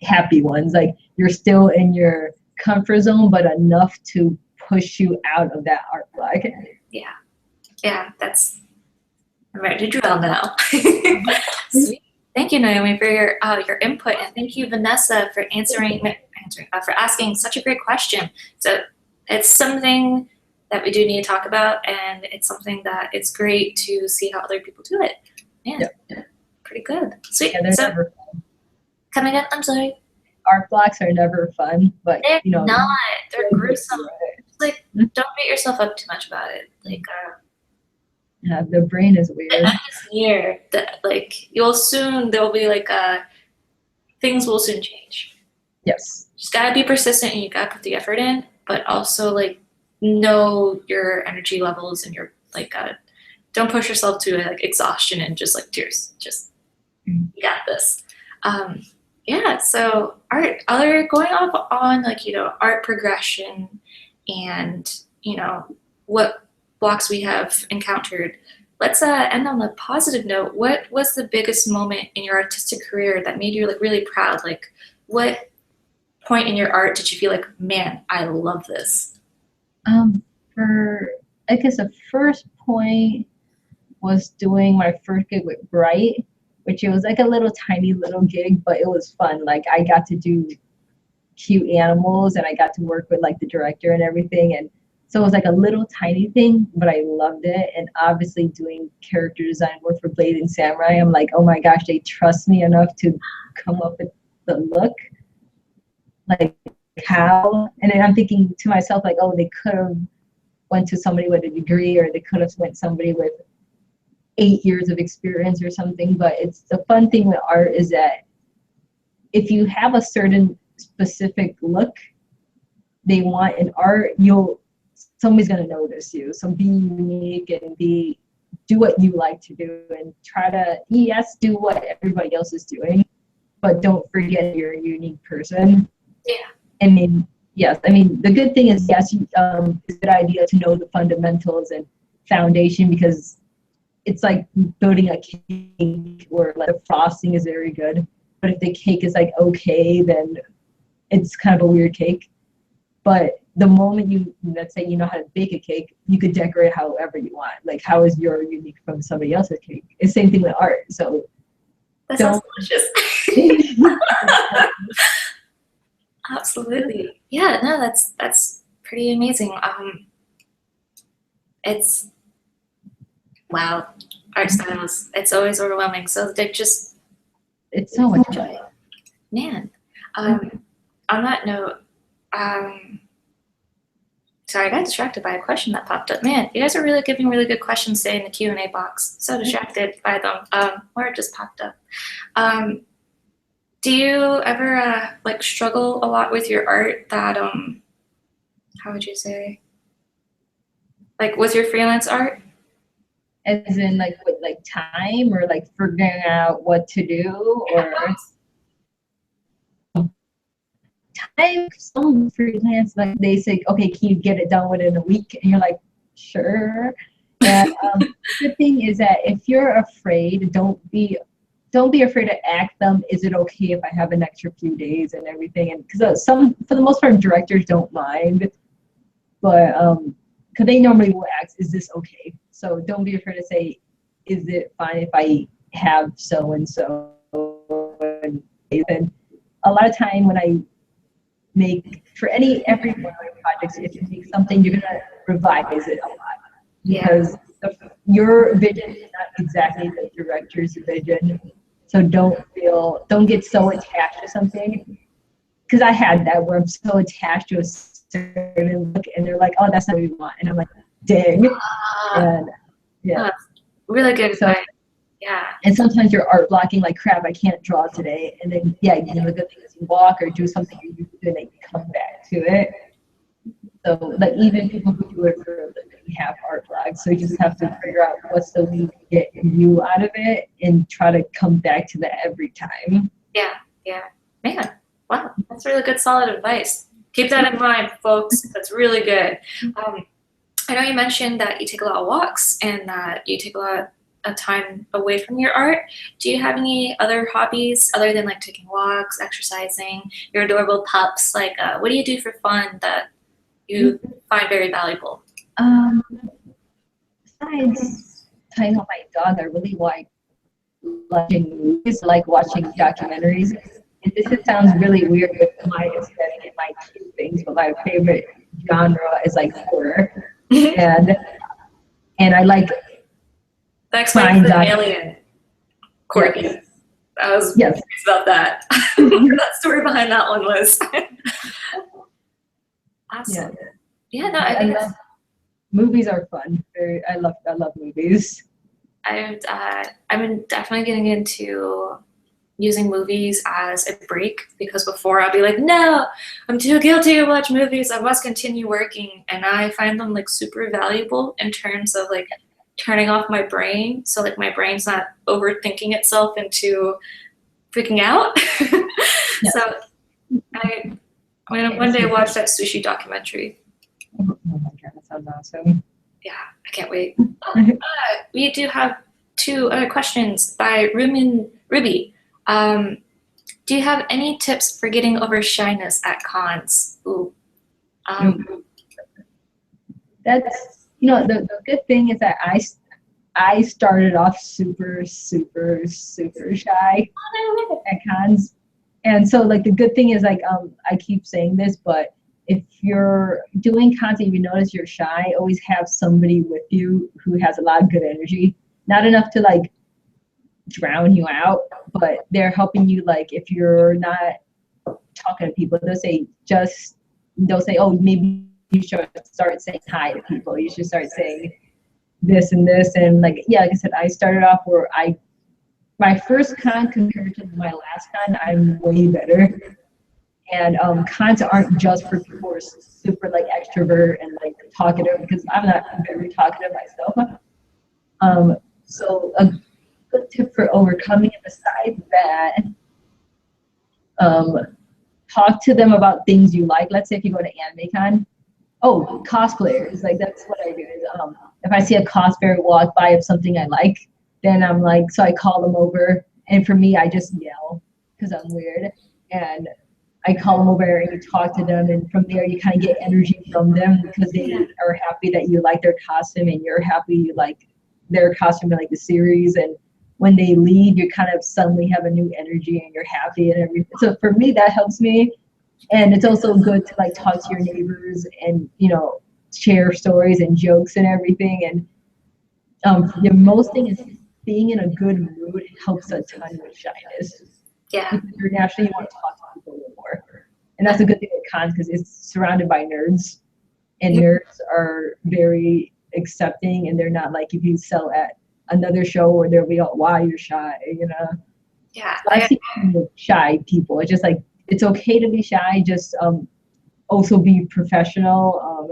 happy ones? Like, you're still in your comfort zone, but enough to push you out of that art block. Yeah, I'm ready to draw now. Sweet. Thank you, Naomi, for your input, and thank you, Vanessa, for for asking such a great question. So it's something that we do need to talk about, and it's something that it's great to see how other people do it. Yeah, pretty good. Sweet. Yeah, they're never fun. Coming up, I'm sorry. Art blocks are never fun, but they're not. They're gruesome. Like, don't beat yourself up too much about it. Like, yeah, the brain is weird. The end is near. Like, there'll be like, things will soon change. Yes. Just gotta be persistent, and you gotta put the effort in, but also like know your energy levels, and your like, don't push yourself to like exhaustion and just like tears. Just, you got this. Yeah. So going off on like, art progression and, what blocks we have encountered. Let's end on a positive note. What was the biggest moment in your artistic career that made you like really proud? Like, what point in your art did you feel like, man, I love this? I guess the first point was doing my first gig with Bright, which it was like a little tiny little gig, but it was fun. Like, I got to do cute animals, and I got to work with like the director and everything, and so it was like a little tiny thing, but I loved it. And obviously doing character design work for Blazing Samurai, I'm like, oh my gosh, they trust me enough to come up with the look. Like, how? And then I'm thinking to myself, like, oh, they could have went to somebody with a degree, or they could have went somebody with 8 years of experience or something. But it's the fun thing with art is that if you have a certain specific look they want in art, somebody's going to notice you. So be unique and do what you like to do, and try to, yes, do what everybody else is doing, but don't forget you're a unique person. Yeah. I mean, yes. I mean, the good thing is, yes, it's a good idea to know the fundamentals and foundation, because it's like building a cake where like the frosting is very good, but if the cake is like okay, then it's kind of a weird cake. But the moment you, let's say, you know how to bake a cake, you could decorate however you want. Like, how is your unique from somebody else's cake? It's the same thing with art. So That sounds delicious. don't. Absolutely. Yeah, no, that's pretty amazing. It's wow, art styles. It's always overwhelming. So they just It's so much joy. man. On that note, sorry, I got distracted by a question that popped up. Man, you guys are really giving really good questions today in the Q&A box. So distracted by them. Where it just popped up. Do you ever like struggle a lot with your art that how would you say, like with your freelance art? As in, like, with like time, or like figuring out what to do, or time. Some freelance, like, they say, okay, can you get it done within a week? And you're like, sure. And the thing is that if you're afraid, don't be afraid to ask them, is it okay if I have an extra few days and everything? And because for the most part, directors don't mind, but because they normally will ask, is this okay? So don't be afraid to say, is it fine if I have so and so? And a lot of time when I make, for every one of my projects, if you make something, you're gonna revise it a lot, because your vision is not exactly the director's vision. So don't get so attached to something, because I had that where I'm so attached to a certain look, and they're like, oh, that's not what we want, and I'm like, dang. And yeah, really good advice. Yeah. And sometimes you're art blocking, like, crap, I can't draw today, and then the good thing is you walk or do something you used to do, and then you come back to it. So like, even people who do it for a living have art blogs, so you just have to figure out what's the way to get you out of it and try to come back to that every time. Yeah, man, wow, that's really good, solid advice. Keep that in mind, folks. That's really good. I know you mentioned that you take a lot of walks and that you take a lot of time away from your art. Do you have any other hobbies other than like taking walks, exercising, your adorable pups? Like, what do you do for fun that you find very valuable? Besides playing with my dog, I really like watching movies, like watching documentaries. And this sounds really weird with my aesthetic and my cute things, but my favorite genre is like horror. and I like That explains the alien corgi. Yes. I was curious about that. That story behind that one was awesome. Yeah, no, I think movies are fun. I love movies. I've been definitely getting into using movies as a break, because before I'll be like, no, I'm too guilty to watch movies, I must continue working, and I find them like super valuable in terms of like turning off my brain, so like my brain's not overthinking itself into freaking out. So I'm gonna one day watch that sushi documentary. Oh my god, that sounds awesome. Yeah, I can't wait. We do have 2 other questions by Ruby. Do you have any tips for getting over shyness at cons? Ooh. That's, the good thing is that I started off super shy at cons. And so like the good thing is, like, I keep saying this, but if you're doing content, you notice you're shy, always have somebody with you who has a lot of good energy. Not enough to like drown you out, but they're helping you. Like, if you're not talking to people, they'll say, oh, maybe you should start saying hi to people. You should start saying this and this. And like I said, I started off where my first con compared to my last con, I'm way better. And cons aren't just for people who are super like extrovert and like talkative, because I'm not very talkative myself. So a good tip for overcoming it, besides that, talk to them about things you like. Let's say if you go to AnimeCon, oh, cosplayers, like that's what I do is if I see a cosplayer walk by of something I like, then I'm like, so I call them over, and for me I just yell because I'm weird, and I call them over and you talk to them, and from there you kind of get energy from them because they are happy that you like their costume and you're happy you like their costume and like the series, and when they leave you kind of suddenly have a new energy and you're happy and everything. So for me that helps me. And it's also good to like talk to your neighbors and, you know, share stories and jokes and everything. And the most thing is being in a good mood helps a ton with shyness. Yeah. Because you're naturally, you want to talk to people a little more. And that's a good thing with cons because it's surrounded by nerds. And nerds are very accepting, and they're not like if you sell at another show where they'll be all, why you're shy, you know? Yeah. So I see shy people. It's just like, it's okay to be shy, just also be professional,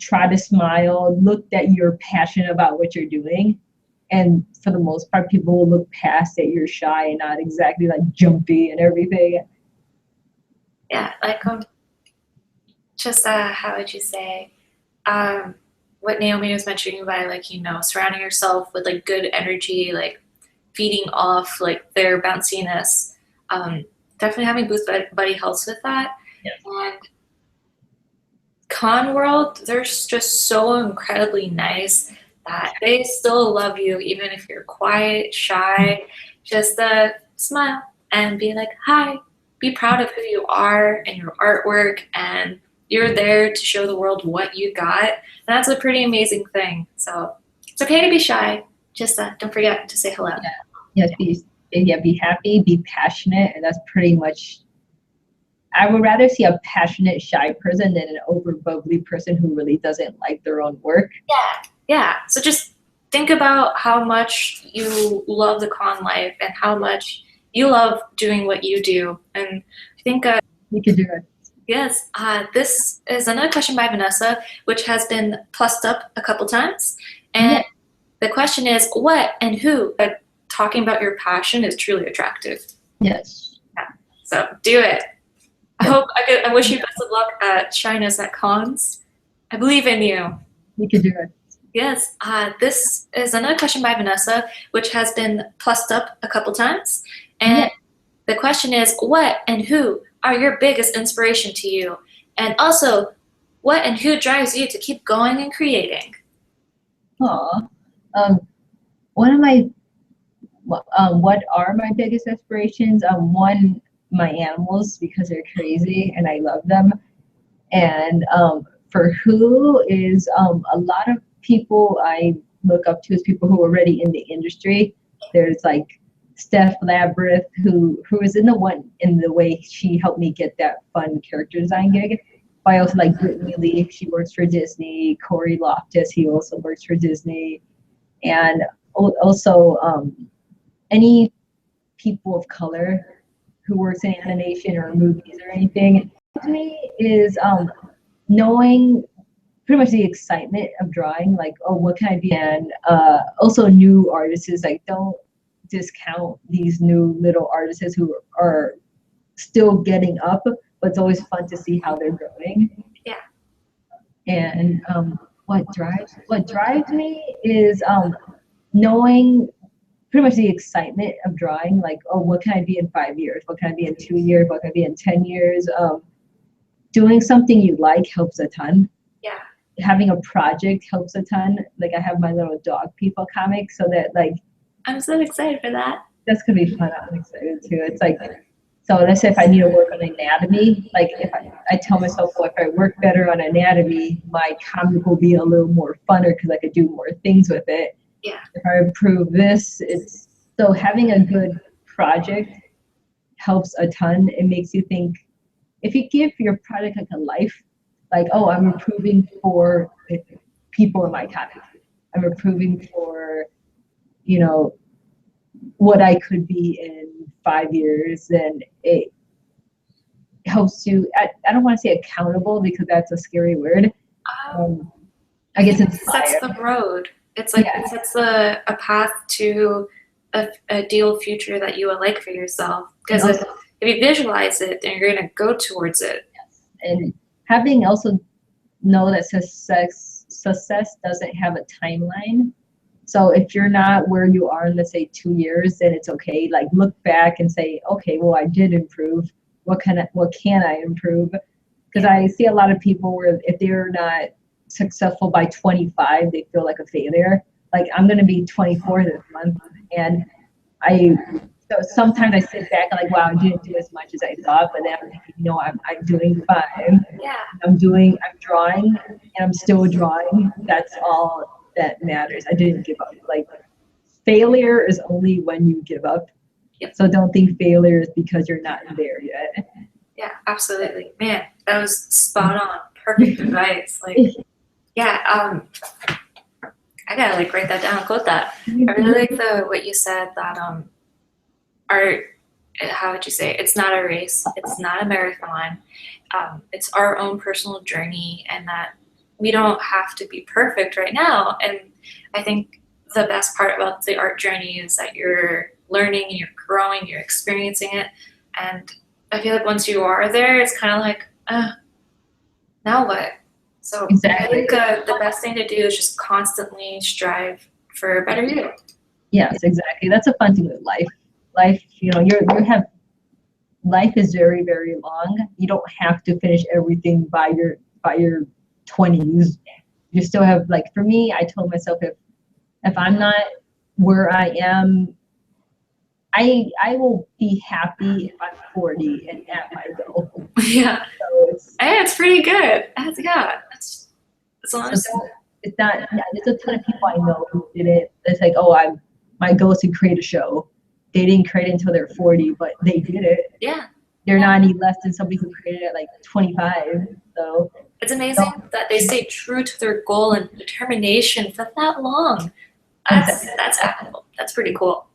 try to smile, look that you're passionate about what you're doing. And for the most part, people will look past that you're shy and not exactly like jumpy and everything. Yeah, like just how would you say, what Naomi was mentioning by like, you know, surrounding yourself with like good energy, like feeding off like their bounciness. Definitely having booth buddy helps with that. Yes. And con world, they're just so incredibly nice that they still love you even if you're quiet, shy. Just smile and be like, hi. Be proud of who you are and your artwork, and you're there to show the world what you got. And that's a pretty amazing thing. So it's okay to be shy. Just don't forget to say hello. Yeah. Yes, be happy, be passionate, and that's pretty much. I would rather see a passionate, shy person than an over bubbly person who really doesn't like their own work. Yeah. So just think about how much you love the con life and how much you love doing what you do. And I think you could do it. Yes, this is another question by Vanessa, which has been plussed up a couple times. And the question is, what and who talking about your passion is truly attractive? Yes. Yeah. So do it. I wish you best of luck at shyness at cons. I believe in you. You can do it. Yes, this is another question by Vanessa, which has been plussed up a couple times. And the question is, what and who are your biggest inspiration to you? And also, what and who drives you to keep going and creating? One of my, what are my biggest inspirations? One, my animals, because they're crazy and I love them. And for who is a lot of people I look up to is people who are already in the industry. There's like Steph Labyrinth, who is in the way she helped me get that fun character design gig. But I also like Brittany Lee, she works for Disney. Corey Loftus, he also works for Disney. And also any people of color who works in animation or movies or anything. To me is knowing pretty much the excitement of drawing, like, oh, what can I be? And also new artists, like, don't discount these new little artists who are still getting up, but it's always fun to see how they're growing. Yeah. And what drives me is knowing pretty much the excitement of drawing, like, oh, what can I be in 5 years? What can I be in 2 years? What can I be in 10 years? Doing something you like helps a ton. Yeah. Having a project helps a ton. Like, I have my little dog people comic, so that, like, I'm so excited for that. That's gonna be fun. I'm excited too. It's like, so let's say if I need to work on anatomy, like if I tell myself, well, if I work better on anatomy, my comic will be a little more funner because I could do more things with it. Yeah. If I improve this, it's so having a good project helps a ton. It makes you think. If you give your project like a life, like, oh, I'm improving for people in my comic. I'm improving for, you know, what I could be in 5 years, and it helps you. I don't want to say accountable because that's a scary word. I guess it sets the road. It's like it sets a path to a ideal future that you would like for yourself. Because if you visualize it, then you're gonna go towards it. And having also know that success doesn't have a timeline. So if you're not where you are in, let's say, 2 years, then it's okay. Like look back and say, okay, well, I did improve. What can I improve? Because I see a lot of people where if they're not successful by 25, they feel like a failure. Like I'm gonna be 24 this month, and so sometimes I sit back and like, wow, I didn't do as much as I thought, but then I'm thinking, you know, I'm doing fine. Yeah. I'm drawing, and I'm still drawing. That's all that matters. I didn't give up. Like failure is only when you give up. Yep. So don't think failure is because you're not there yet. Yeah, absolutely. Man, that was spot on. Perfect advice. Like, yeah, I gotta like write that down, quote that. I really like what you said that art, how would you say it? It's not a race, it's not a marathon. It's our own personal journey, and that we don't have to be perfect right now. And I think the best part about the art journey is that you're learning and you're growing, you're experiencing it. And I feel like once you are there, it's kind of like, now what? So Exactly. I think the best thing to do is just constantly strive for a better you. Yes, exactly. That's a fun thing with life. Life, you know, life is very, very long. You don't have to finish everything by your 20s. You still have, like, for me, I told myself if I'm not where I am, I will be happy if I'm 40 and at my goal. Yeah. So it's pretty good. That's as long as it's not. Yeah, there's a ton of people I know who did it. It's like, oh, my goal is to create a show. They didn't create it until they're 40, but they did it. Yeah. They're not any less than somebody who created it at like 25. So it's amazing that they stay true to their goal and determination for that long. That's admirable. That's pretty cool.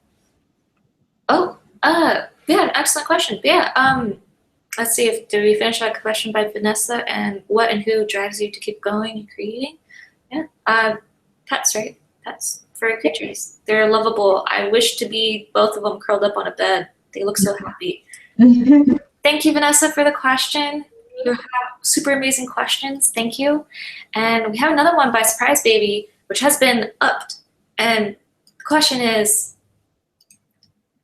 Oh, yeah, excellent question. Yeah, let's see did we finish that question by Vanessa, and what and who drives you to keep going and creating? Yeah, pets, right? Pets, furry creatures. They're lovable. I wish to be both of them curled up on a bed. They look so happy. Thank you, Vanessa, for the question. You have super amazing questions. Thank you. And we have another one by Surprise Baby, which has been upped. And the question is,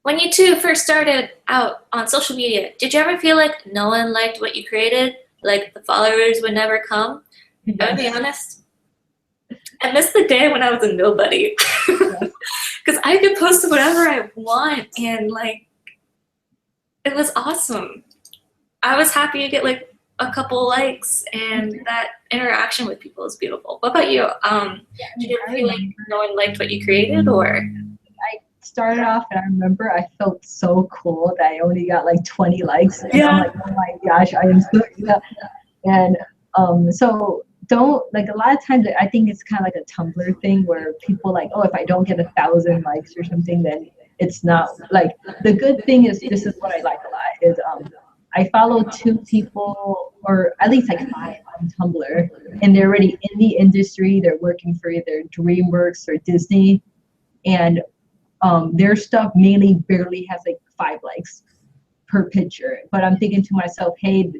when you two first started out on social media, did you ever feel like no one liked what you created? Like the followers would never come? I'm gonna be honest. I miss the day when I was a nobody. Because I could post whatever I want, and like, it was awesome. I was happy to get like a couple likes, and that interaction with people is beautiful. What about you? Did you ever feel like no one liked what you created, or? I started off, and I remember I felt so cool that I only got like 20 likes. And Yeah. I'm like, oh my gosh, I am so, yeah. And so don't, like, a lot of times I think it's kind of like a Tumblr thing where people like, oh, if I don't get 1,000 likes or something, then it's not, like, the good thing is, this is what I like a lot, is I follow 2 people, or at least like 5 on Tumblr, and they're already in the industry. They're working for either DreamWorks or Disney, and their stuff mainly barely has like 5 likes per picture. But I'm thinking to myself, hey,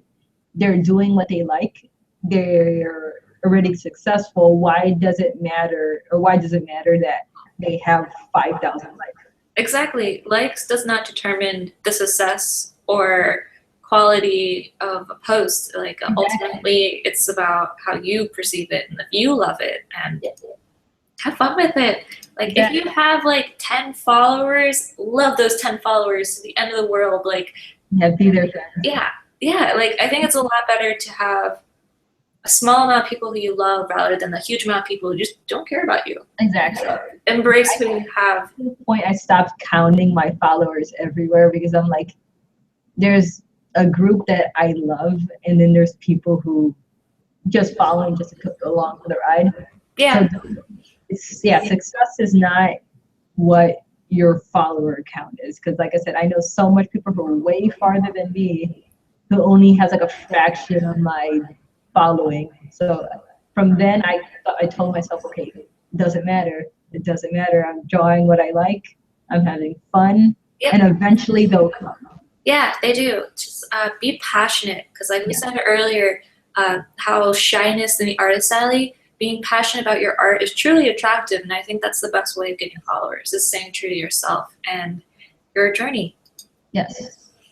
they're doing what they like. They're already successful. Why does it matter, or why does it matter that they have 5,000 likes? Exactly. Likes does not determine the success or quality of a post. Like, ultimately, it's about how you perceive it and if you love it, and have fun with it. Like, if you have like 10 followers, love those 10 followers to the end of the world. Like, be there. Yeah. Like, I think it's a lot better to have a small amount of people who you love rather than a huge amount of people who just don't care about you. Exactly. Embrace who you have. To the point I stopped counting my followers everywhere, because I'm like, there's a group that I love, and then there's people who just following just to go along for the ride. Yeah. So success is not what your follower count is, because like I said, I know so much people who are way farther than me who only has like a fraction of my following. So from then I told myself, okay, it doesn't matter. I'm drawing what I like. I'm having fun, and eventually they'll come. Yeah, they do. Just be passionate, because like we said earlier, how shyness in the artist alley, being passionate about your art is truly attractive, and I think that's the best way of getting followers, is staying true to yourself and your journey. Yes.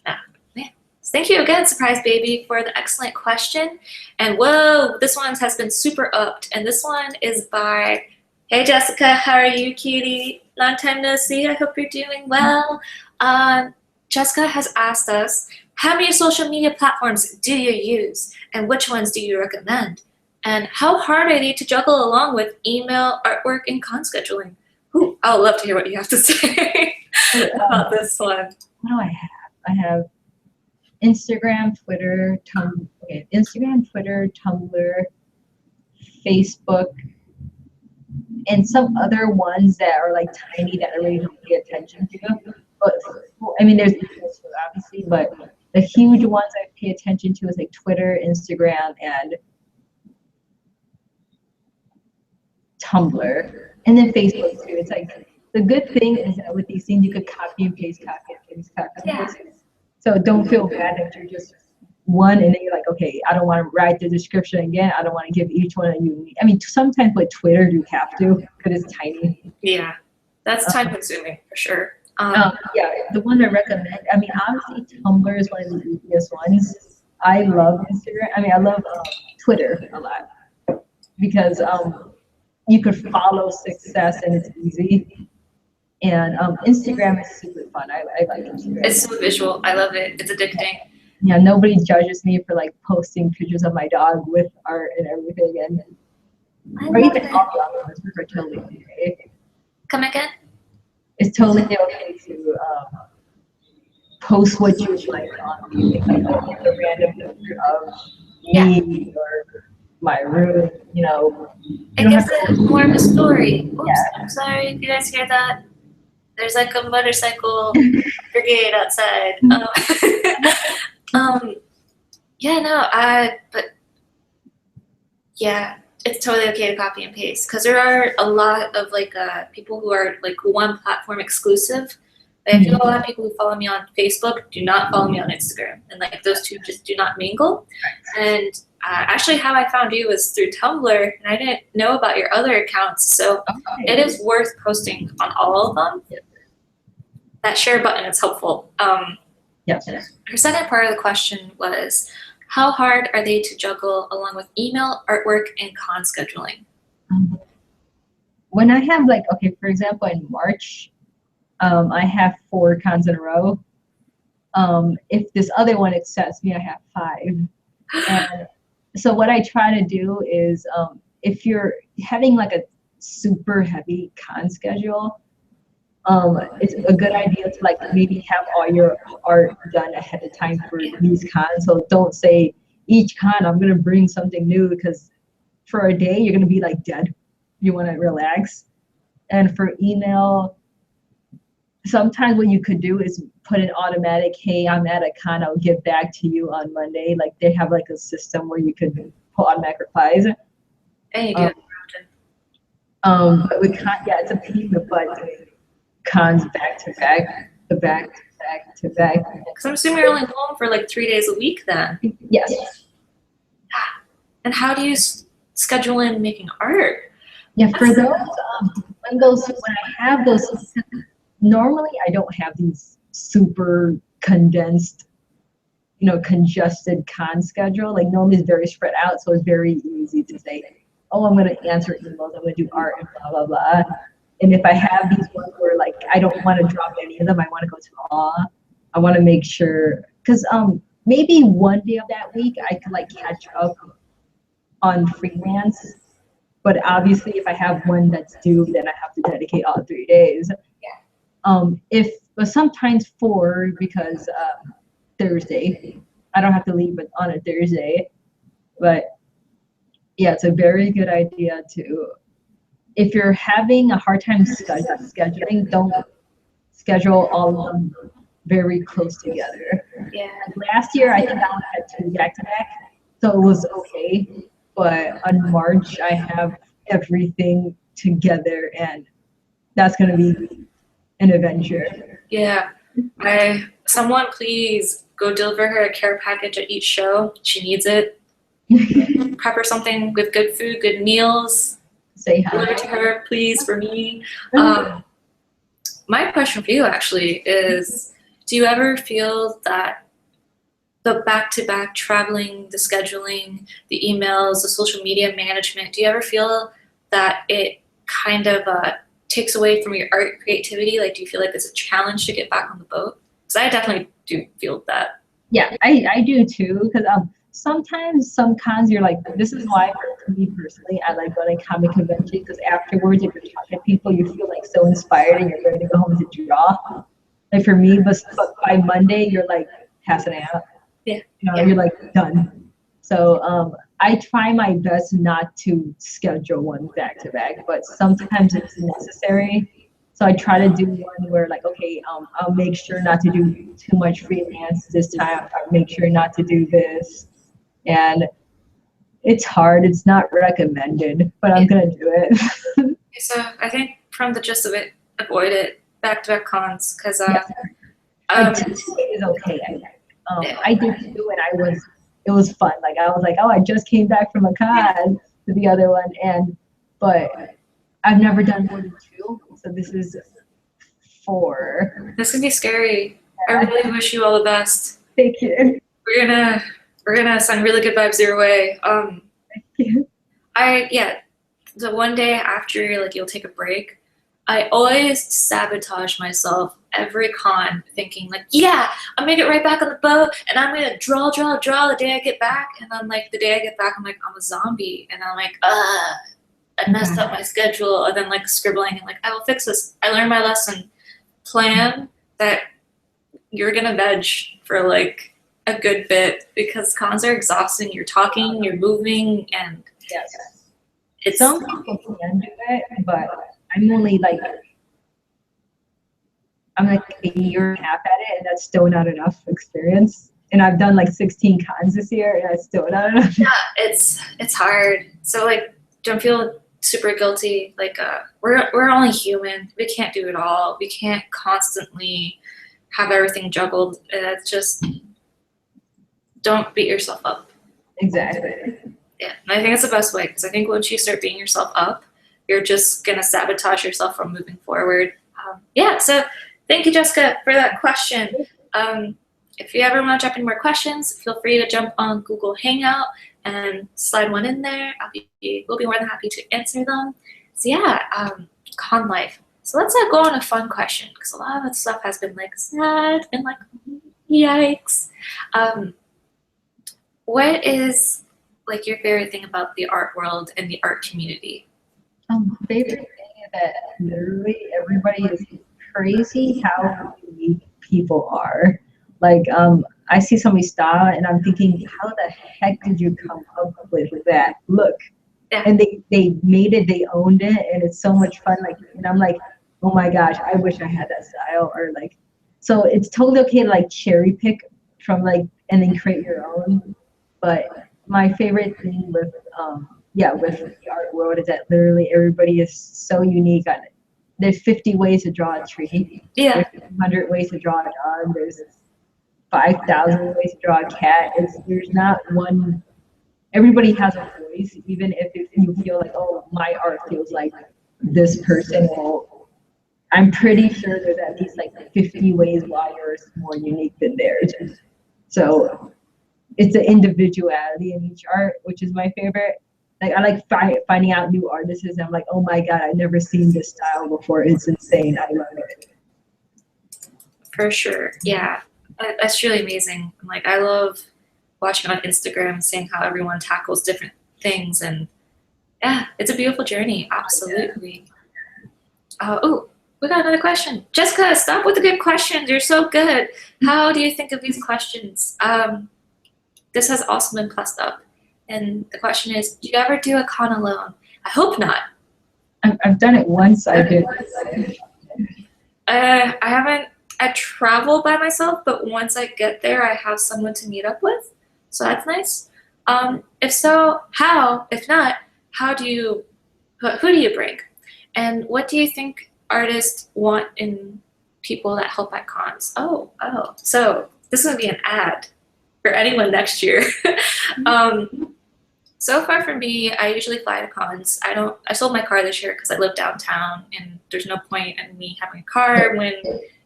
Yeah. Yeah. Thank you again, Surprise Baby, for the excellent question. And whoa, this one has been super upped, and this one is by, hey Jessica, how are you, cutie? Long time no see. I hope you're doing well. Jessica has asked us, how many social media platforms do you use, and which ones do you recommend? And how hard are they to juggle along with email, artwork, and con scheduling? Ooh, I would love to hear what you have to say about this one. What do I have? I have Instagram, Twitter, Instagram, Twitter, Tumblr, Facebook, and some other ones that are like tiny that I really don't pay attention to. But I mean, there's obviously, but the huge ones I pay attention to is like Twitter, Instagram, and Tumblr, and then Facebook too. It's like, the good thing is that with these things you could copy and paste, copy and paste, copy and paste. So don't feel bad that you're just one and then you're like, okay, I don't want to write the description again. I don't want to give each one a unique. I mean, sometimes with Twitter you have to because it's tiny. Yeah, that's time consuming for sure. Yeah, the one I recommend. I mean, obviously Tumblr is one of the easiest ones. I love Instagram. I mean, I love Twitter a lot because you could follow success and it's easy. And Instagram is super fun. I like Instagram. It's so visual. I love it. It's addicting. Yeah, nobody judges me for like posting pictures of my dog with art and everything, or even all the other ones are totally okay. Come again? It's totally okay to post what you like on music, like a random picture of me or my room, you know. It gives it more of a story. Oops, I'm sorry if you guys hear that. There's like a motorcycle brigade outside. But yeah, it's totally okay to copy and paste, because there are a lot of like people who are like one platform exclusive. Like, I feel a lot of people who follow me on Facebook do not follow me on Instagram, and like those two just do not mingle. And actually, how I found you was through Tumblr, and I didn't know about your other accounts, so it is worth posting on all of them. That share button is helpful. Yes. Her second part of the question was, how hard are they to juggle along with email, artwork, and con scheduling? When I have like, okay, for example, in March, I have 4 cons in a row. If this other one accepts me, I have 5. And so what I try to do is, if you're having like a super heavy con schedule, it's a good idea to like maybe have all your art done ahead of time for these cons. So don't say each con I'm gonna bring something new, because for a day you're gonna be like dead. You want to relax. And for email, sometimes what you could do is put an automatic, hey, I'm at a con, I'll get back to you on Monday. Like they have like a system where you could put automatic replies. And you do it but with con, yeah, it's a pain in the butt doing cons back to back to back to back to back. Because I'm assuming you're only home for like 3 days a week then. Yes. And how do you schedule in making art? Yeah, for those, when I have those, normally I don't have these super condensed, you know, congested con schedule. Like normally it's very spread out, so it's very easy to say, oh, I'm gonna answer emails, I'm gonna do art and blah blah blah. And if I have these ones where like I don't want to drop any of them, I want to go to awe. I want to make sure, because maybe one day of that week I could like catch up on freelance. But obviously, if I have one that's due, then I have to dedicate all 3 days. But sometimes 4, because Thursday, I don't have to leave it on a Thursday. But yeah, it's a very good idea to, if you're having a hard time scheduling, don't schedule all of them very close together. Yeah. Last year, I think I only had 2 back-to-back, so it was okay. But on March, I have everything together, and that's going to be an adventure. Yeah. I Someone please go deliver her a care package at each show. She needs it. Prep her something with good food, good meals. Say Deliver hi. to her, please, for me. My question for you actually is, do you ever feel that the back-to-back traveling, the scheduling, the emails, the social media management, do you ever feel that it kind of takes away from your art creativity? Like, do you feel like it's a challenge to get back on the boat? Because I definitely do feel that. Yeah, I do too. Because sometimes some cons you're like, this is why for me personally I like going to comic convention, because afterwards if you're talking to people you feel like so inspired and you're ready to go home to draw. Like for me, but by Monday you're like passing out. Yeah. You're like done. So I try my best not to schedule one back to back, but sometimes it's necessary. So I try to do one where like, okay, I'll make sure not to do too much freelance this time. I'll make sure not to do this. And it's hard. It's not recommended, but I'm going to do it. So I think from the gist of it, avoid it, back-to-back cons, because Today is okay. I did too, and it was fun. Like I was like, oh, I just came back from a con to the other one, but I've never done more than 2, so this is 4. this can be scary. I really wish you all the best. Thank you. We're gonna send really good vibes your way. Thank you. The one day after like you'll take a break, I always sabotage myself every con, thinking like, yeah, I'm gonna get right back on the boat, and I'm gonna draw the day I get back, and then like the day I get back, I'm like, I'm a zombie, and I'm like, I messed up my schedule, and then like scribbling and like, I will fix this. I learned my lesson. Plan that you're gonna veg for like a good bit, because cons are exhausting. You're talking, you're moving, and Yes. it's Some people can do it, but I'm only like I'm like a year and a half at it, and that's still not enough experience. And I've done like 16 cons this year, and that's still not enough. yeah, it's hard. So like, don't feel super guilty. Like we're only human. We can't do it all. We can't constantly have everything juggled. It's just, don't beat yourself up. Exactly. Yeah, and I think it's the best way, because I think once you start beating yourself up, you're just gonna sabotage yourself from moving forward. Yeah, so thank you, Jessica, for that question. If you ever want to drop any more questions, feel free to jump on Google Hangout and slide one in there. We'll be more than happy to answer them. So yeah, con life. So let's go on a fun question, because a lot of that stuff has been like sad and like yikes. What is like your favorite thing about the art world and the art community? Favorite thing is that literally everybody is crazy how unique people are. Like, I see somebody's style and I'm thinking, how the heck did you come up with that look? Yeah. And they made it, they owned it, and it's so much fun. Like, and I'm like, oh my gosh, I wish I had that style. Or like, so it's totally okay to like cherry pick from like, and then create your own. But my favorite thing with with the art world is that literally everybody is so unique on it. There's 50 ways to draw a tree. Yeah. There's 100 ways to draw a dog. There's 5,000 ways to draw a cat. There's not one. Everybody has a voice, even if you feel like, oh, my art feels like this person. Well, I'm pretty sure there's at least like 50 ways why yours is more unique than theirs. So it's the individuality in each art, which is my favorite. Like I like finding out new artists, and I'm like, oh my god, I've never seen this style before. It's insane. I love it. For sure, yeah, that's really amazing. Like I love watching on Instagram, seeing how everyone tackles different things, and yeah, it's a beautiful journey. Absolutely. Oh, we got another question. Jessica, stop with the good questions. You're so good. How do you think of these questions? This has also been pressed up. And the question is, do you ever do a con alone? I hope not. I've done it once. I did. I haven't. I travel by myself, but once I get there, I have someone to meet up with. So that's nice. If so, how? If not, who do you bring? And what do you think artists want in people that help at cons. So this is gonna be an ad for anyone next year. So far for me, I usually fly to cons. I sold my car this year because I live downtown and there's no point in me having a car when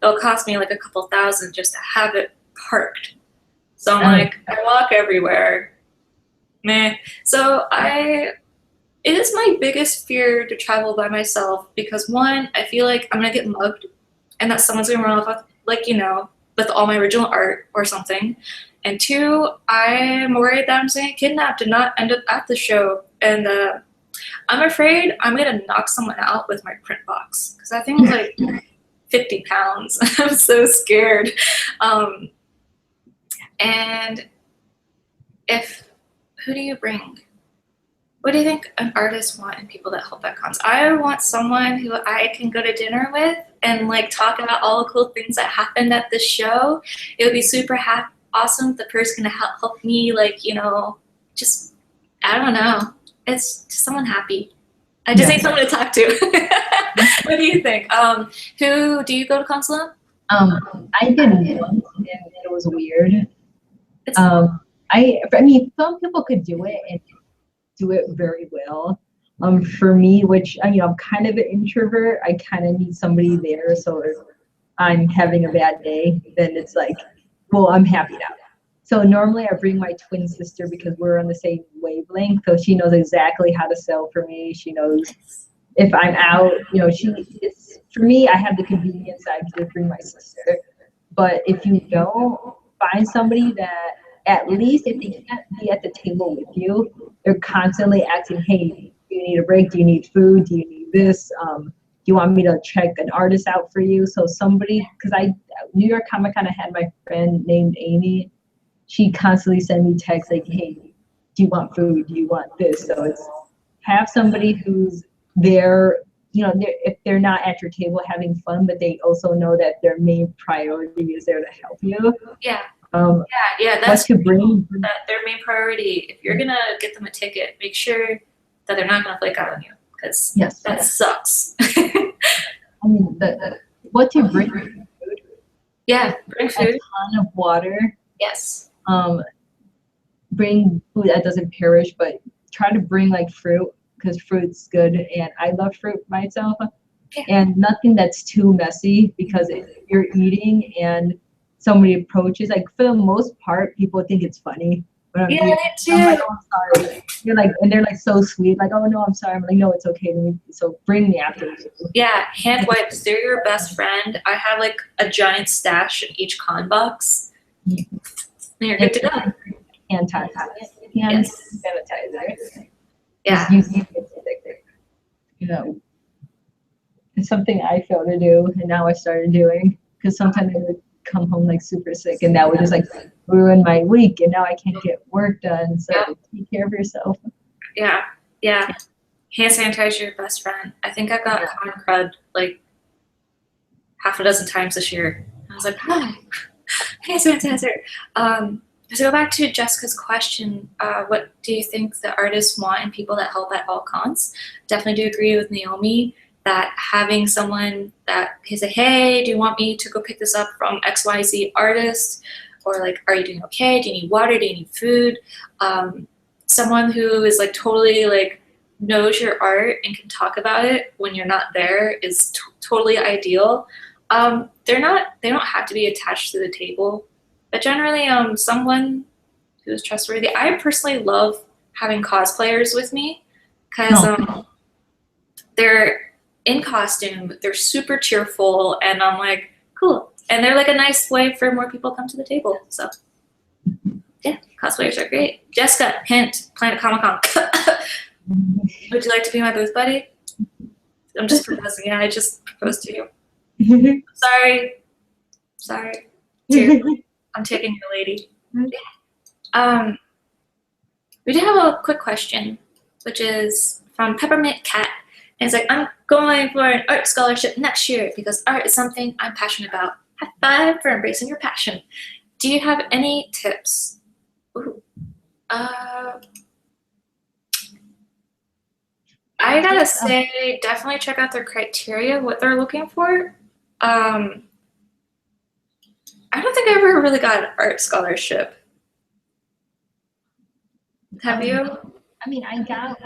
it'll cost me like a couple thousand just to have it parked. So I'm like, I walk everywhere. Meh. So it is my biggest fear to travel by myself because one, I feel like I'm gonna get mugged and that someone's gonna run off with, like, with all my original art or something. And two, I'm worried that I'm just gonna get kidnapped and not end up at the show. And I'm afraid I'm gonna knock someone out with my print box because that thing was like 50 pounds. I'm so scared. And who do you bring? What do you think an artist want in people that help at cons? I want someone who I can go to dinner with and like talk about all the cool things that happened at the show. It would be super awesome if the person can help me, like, just, I don't know. It's just someone happy. I just need someone to talk to. What do you think? Who do you go to cons alone? I did once and it was weird. I mean, some people could do it and do it very well. For me, which I'm kind of an introvert, I kind of need somebody there. So if I'm having a bad day, then it's like, well, I'm happy now. So normally I bring my twin sister because we're on the same wavelength. So she knows exactly how to sell for me. She knows if I'm out, it's for me, I have the convenience. I just bring my sister. But if you don't, find somebody that at least if they can't be at the table with you, they're constantly asking, hey, do you need a break? Do you need food? Do you need this? Do you want me to check an artist out for you? So somebody, because New York Comic Con, I had my friend named Amy. She constantly sent me texts like, hey, do you want food? Do you want this? So it's have somebody who's there, if they're not at your table having fun, but they also know that their main priority is there to help you. Yeah. Yeah, that's what to bring. their main priority. If you're gonna get them a ticket, make sure that they're not gonna flake out on you because that sucks. I mean, what to bring? Food. Yeah, bring food. A ton of water. Yes. Bring food that doesn't perish, but try to bring like fruit because fruit's good, and I love fruit myself. Yeah. And nothing that's too messy because if you're eating and somebody approaches, like for the most part, people think it's funny. But I'm like, oh, I'm sorry. You're like, and they're like so sweet, like, oh no, I'm sorry. I'm like, no, it's okay. So bring me after. Yeah, hand wipes. They're your best friend. I have like a giant stash in each con box. Mm-hmm. And you're good to go. Hand sanitizer. Yeah. It's something I failed to do, and now I started doing because sometimes I would come home like super sick, and that would just like ruin my week, and now I can't get work done. So take care of yourself. Yeah. Hand sanitizer, your best friend. I think I got con crud like half a dozen times this year. I was like, hi, hand sanitizer. To go back to Jessica's question, what do you think the artists want and people that help at all cons? Definitely do agree with Naomi that having someone that can say, hey, do you want me to go pick this up from XYZ artist? Or like, are you doing okay? Do you need water? Do you need food? Someone who is like totally like knows your art and can talk about it when you're not there is totally ideal. They don't have to be attached to the table. But generally, someone who's trustworthy. I personally love having cosplayers with me because they're in costume, they're super cheerful, and I'm like, cool. And they're like a nice way for more people to come to the table. So, yeah, cosplayers are great. Jessica, hint, Planet Comic Con. Would you like to be my booth buddy? I'm just proposing. Yeah, I just proposed to you. Sorry. I'm taking your lady. We do have a quick question, which is from Peppermint Cat. And it's like, I'm going for an art scholarship next year because art is something I'm passionate about. High five for embracing your passion. Do you have any tips? Ooh. I gotta say, definitely check out their criteria, what they're looking for. I don't think I ever really got an art scholarship. Have you? I mean, I got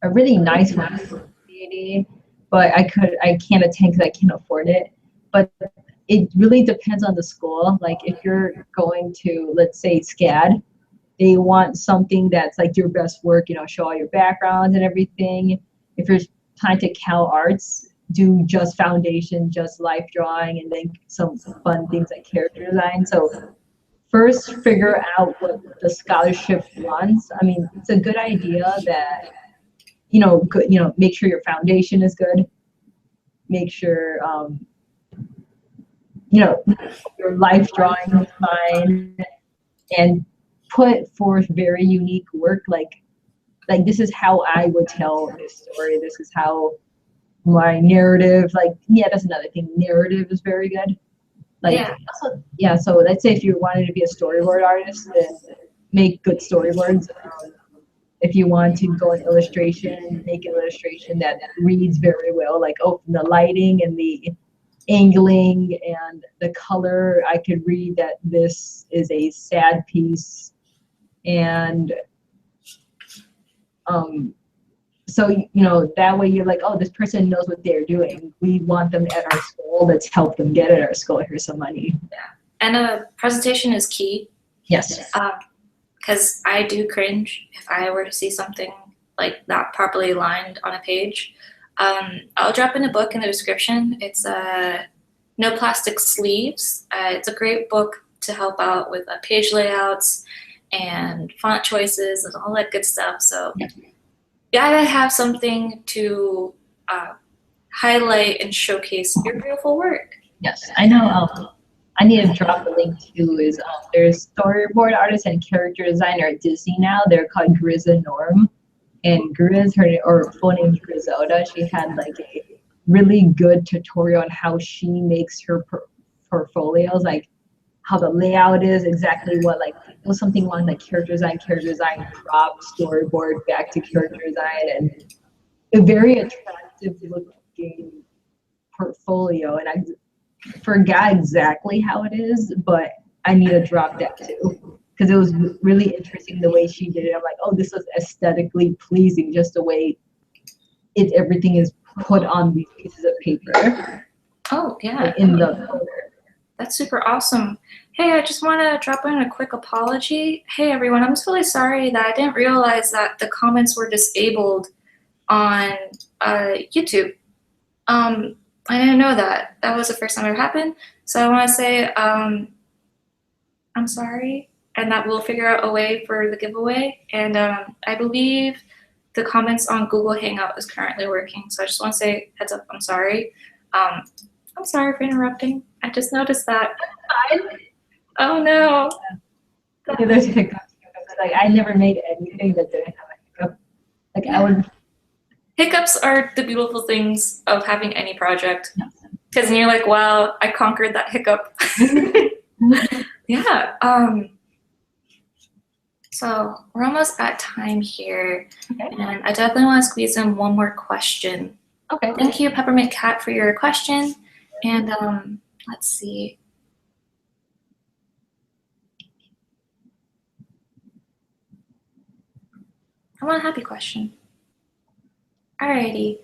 a really nice one for community, but I can't attend because I can't afford it. But it really depends on the school. Like if you're going to, let's say, SCAD, they want something that's like your best work, you know, show all your backgrounds and everything. If you're trying to Cal Arts, do just foundation, just life drawing, and then some fun things like character design. So first figure out what the scholarship wants. I mean, it's a good idea that, good, make sure your foundation is good. Make sure, your life drawing is fine, and put forth very unique work. Like this is how I would tell this story. This is how my narrative, that's another thing. Narrative is very good. So let's say if you wanted to be a storyboard artist, then make good storyboards. If you want to go in illustration, make an illustration that reads very well, like, from the lighting and the angling and the color, I could read that this is a sad piece. And so, that way you're like, oh, this person knows what they're doing. We want them at our school. Let's help them get at our school. Here's some money. Yeah. And a presentation is key. Yes. Because I do cringe if I were to see something like not properly aligned on a page. I'll drop in a book in the description. It's No Plastic Sleeves. It's a great book to help out with page layouts and font choices and all that good stuff. So you gotta have something to highlight and showcase your beautiful work. Yes, I know. I need to drop a link too. Is there's storyboard artist and character designer at Disney now. They're called Grizza Norm, and Grizz, her full name is Griselda. She had like a really good tutorial on how she makes her portfolios, like how the layout is, exactly what, like, it was something along like character design, prop, storyboard, back to character design, and a very attractive looking portfolio. And I forgot exactly how it is, but I need to drop that too, because it was really interesting the way she did it. I'm like, oh, this was aesthetically pleasing, just the way everything is put on these pieces of paper. Oh, yeah. Like in the folder. That's super awesome. Hey, I just want to drop in a quick apology. Hey, everyone, I'm just really sorry that I didn't realize that the comments were disabled on YouTube. I didn't know that. That was the first time it happened. So I want to say I'm sorry, and that we'll figure out a way for the giveaway. And I believe the comments on Google Hangout is currently working. So I just want to say heads up, I'm sorry. I'm sorry for interrupting. I just noticed that. Oh no. Yeah, there's hiccups. Like I never made anything that didn't have a hiccup. Like I would. Hiccups are the beautiful things of having any project. Because then you're like, wow, I conquered that hiccup. Yeah. So we're almost at time here. Okay. And I definitely want to squeeze in one more question. Okay. Thank you, Peppermint Cat, for your question. And let's see. I want a happy question. Alrighty.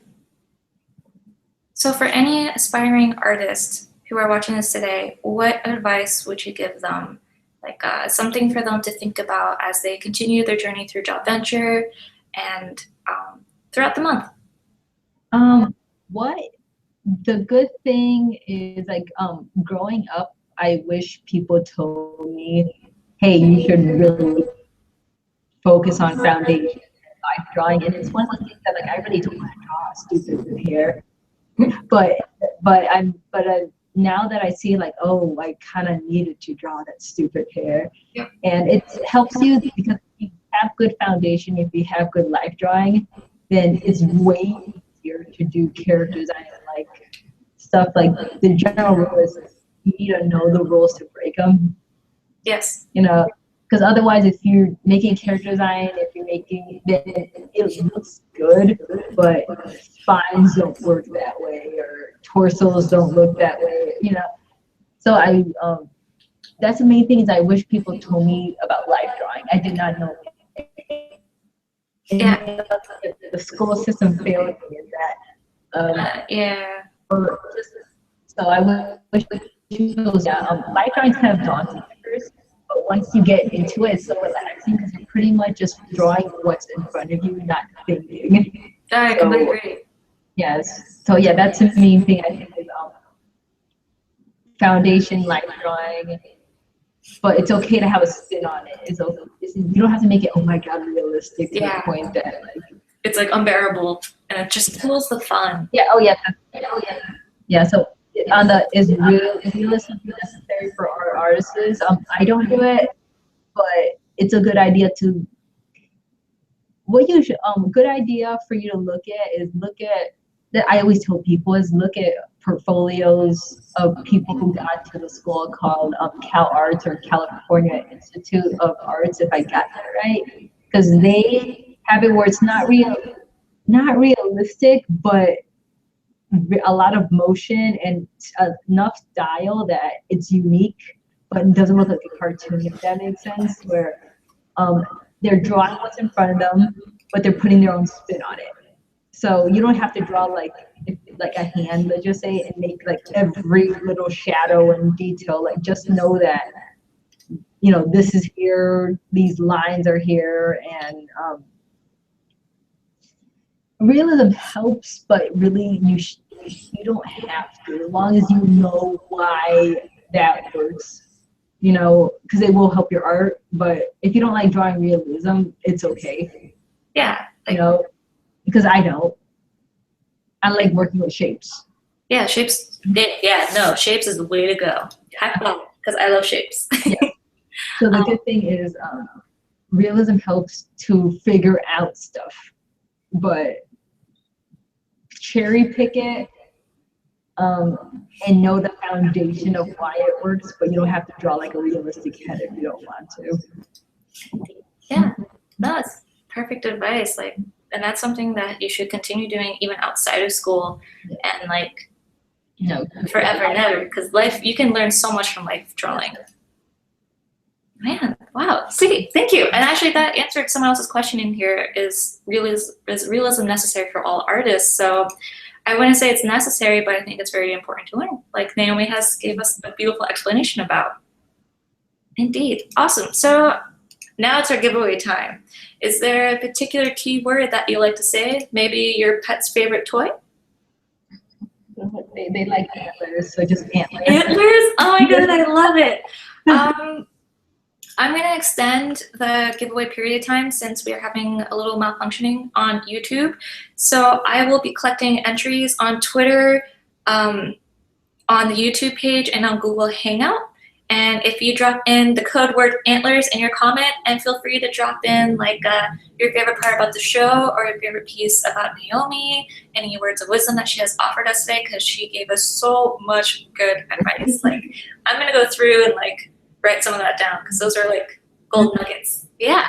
So for any aspiring artists who are watching this today, what advice would you give them? Like something for them to think about as they continue their journey through Drawventure and throughout the month? What the good thing is, like, growing up, I wish people told me, hey, you should really focus on foundation and life drawing. And it's one of the things that, like, I really don't want to draw stupid hair, but now that I see, like, oh, I kind of needed to draw that stupid hair. Yeah. And it helps you because if you have good foundation, if you have good life drawing, then it's way easier to do character design and like stuff. Like the general rule is you need to know the rules to break them. Yes. You know, because otherwise, if you're making character design, if you're making, then it looks good, but spines don't work that way, or torsos don't look that way. You know, So that's the main thing is I wish people told me about life drawing. I did not know. Yeah. The school system failed me in that. Yeah. So I wish people, life drawing is kind of daunting at first, but once you get into it, it's so relaxing because you're pretty much just drawing what's in front of you, not thinking. I completely agree. Yes. So yeah, that's the main thing I think is foundation life drawing. But it's okay to have a spin on it. You don't have to make it, oh my god, realistic to the point that it's like unbearable, and it just kills the fun. Yeah. Oh yeah. Yeah. So is realism necessary for our artists? I don't do it, but it's a good idea to. What you should good idea for you to look at is that I always tell people is look at portfolios of people who got to the school called Cal Arts or California Institute of Arts, if I got that right, because they have it where it's not realistic, but a lot of motion and enough style that it's unique, but it doesn't look like a cartoon, if that makes sense, where they're drawing what's in front of them, but they're putting their own spin on it. So you don't have to draw like a hand, let's just say, and make like every little shadow and detail. Like just know that, this is here, these lines are here, and realism helps, but really you don't have to, as long as you know why that works. Because it will help your art. But if you don't like drawing realism, it's okay. Yeah. Because I don't. I like working with shapes. Yeah, shapes. Shapes is the way to go. Because I love shapes. Yeah. So the good thing is, realism helps to figure out stuff, but cherry pick it. And know the foundation of why it works, but you don't have to draw like a realistic head if you don't want to. Yeah, that's perfect advice. And that's something that you should continue doing even outside of school, and forever and ever, because life, you can learn so much from life drawing. Man, wow, sweet, thank you. And actually that answered someone else's question in here, is realism necessary for all artists? So I wouldn't say it's necessary, but I think it's very important to learn. Like Naomi gave us a beautiful explanation about. Indeed, awesome. So now it's our giveaway time. Is there a particular keyword that you like to say? Maybe your pet's favorite toy? They like antlers, so just antlers. Antlers? Oh my god, I love it. I'm going to extend the giveaway period of time since we are having a little malfunctioning on YouTube. So I will be collecting entries on Twitter, on the YouTube page, and on Google Hangout. And if you drop in the code word antlers in your comment, and feel free to drop in your favorite part about the show or your favorite piece about Naomi, any words of wisdom that she has offered us today, because she gave us so much good advice. I'm going to go through and write some of that down, because those are gold nuggets. Yeah,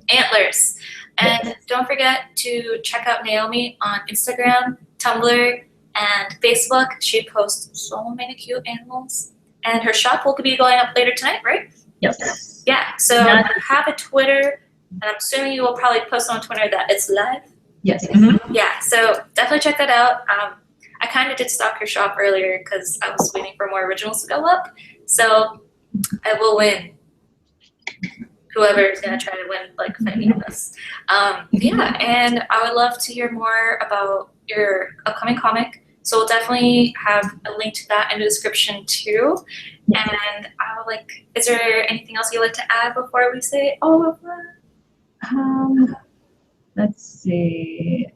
antlers. And don't forget to check out Naomi on Instagram, Tumblr, and Facebook. She posts so many cute animals. And her shop will be going up later tonight, right? Yes. Yeah, so have a Twitter, and I'm assuming you will probably post on Twitter that it's live. Yes. Mm-hmm. Yeah, so definitely check that out. I kind of did stalk your shop earlier because I was waiting for more originals to go up. So I will win. Whoever is going to try to win, any of us. Yeah, and I would love to hear more about your upcoming comic. So we'll definitely have a link to that in the description too. And I would is there anything else you'd like to add before we say au revoir? Let's see.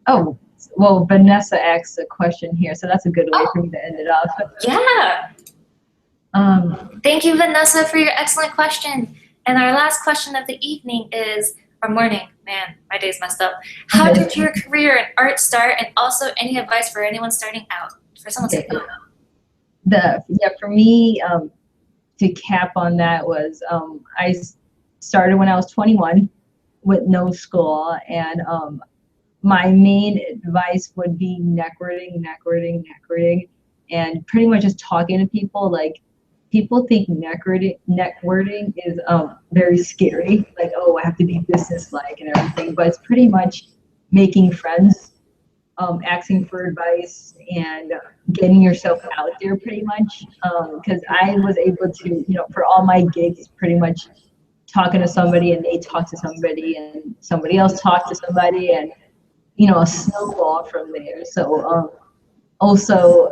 Oh, well, Vanessa asked a question here, so that's a good way for me to end it off. Yeah. Thank you, Vanessa, for your excellent question. And our last question of the evening or morning. Man, my day's messed up. How did your career in art start, and also any advice for anyone starting out? For someone starting out. For me, to cap on that was I started when I was 21 with no school, and my main advice would be neck reading. and pretty much just talking to people. Like, people think networking is very scary. Like, oh, I have to be business-like and everything, but it's pretty much making friends, asking for advice, and getting yourself out there pretty much. Because I was able to, for all my gigs, pretty much talking to somebody and they talk to somebody and somebody else talked to somebody, and a snowball from there. So also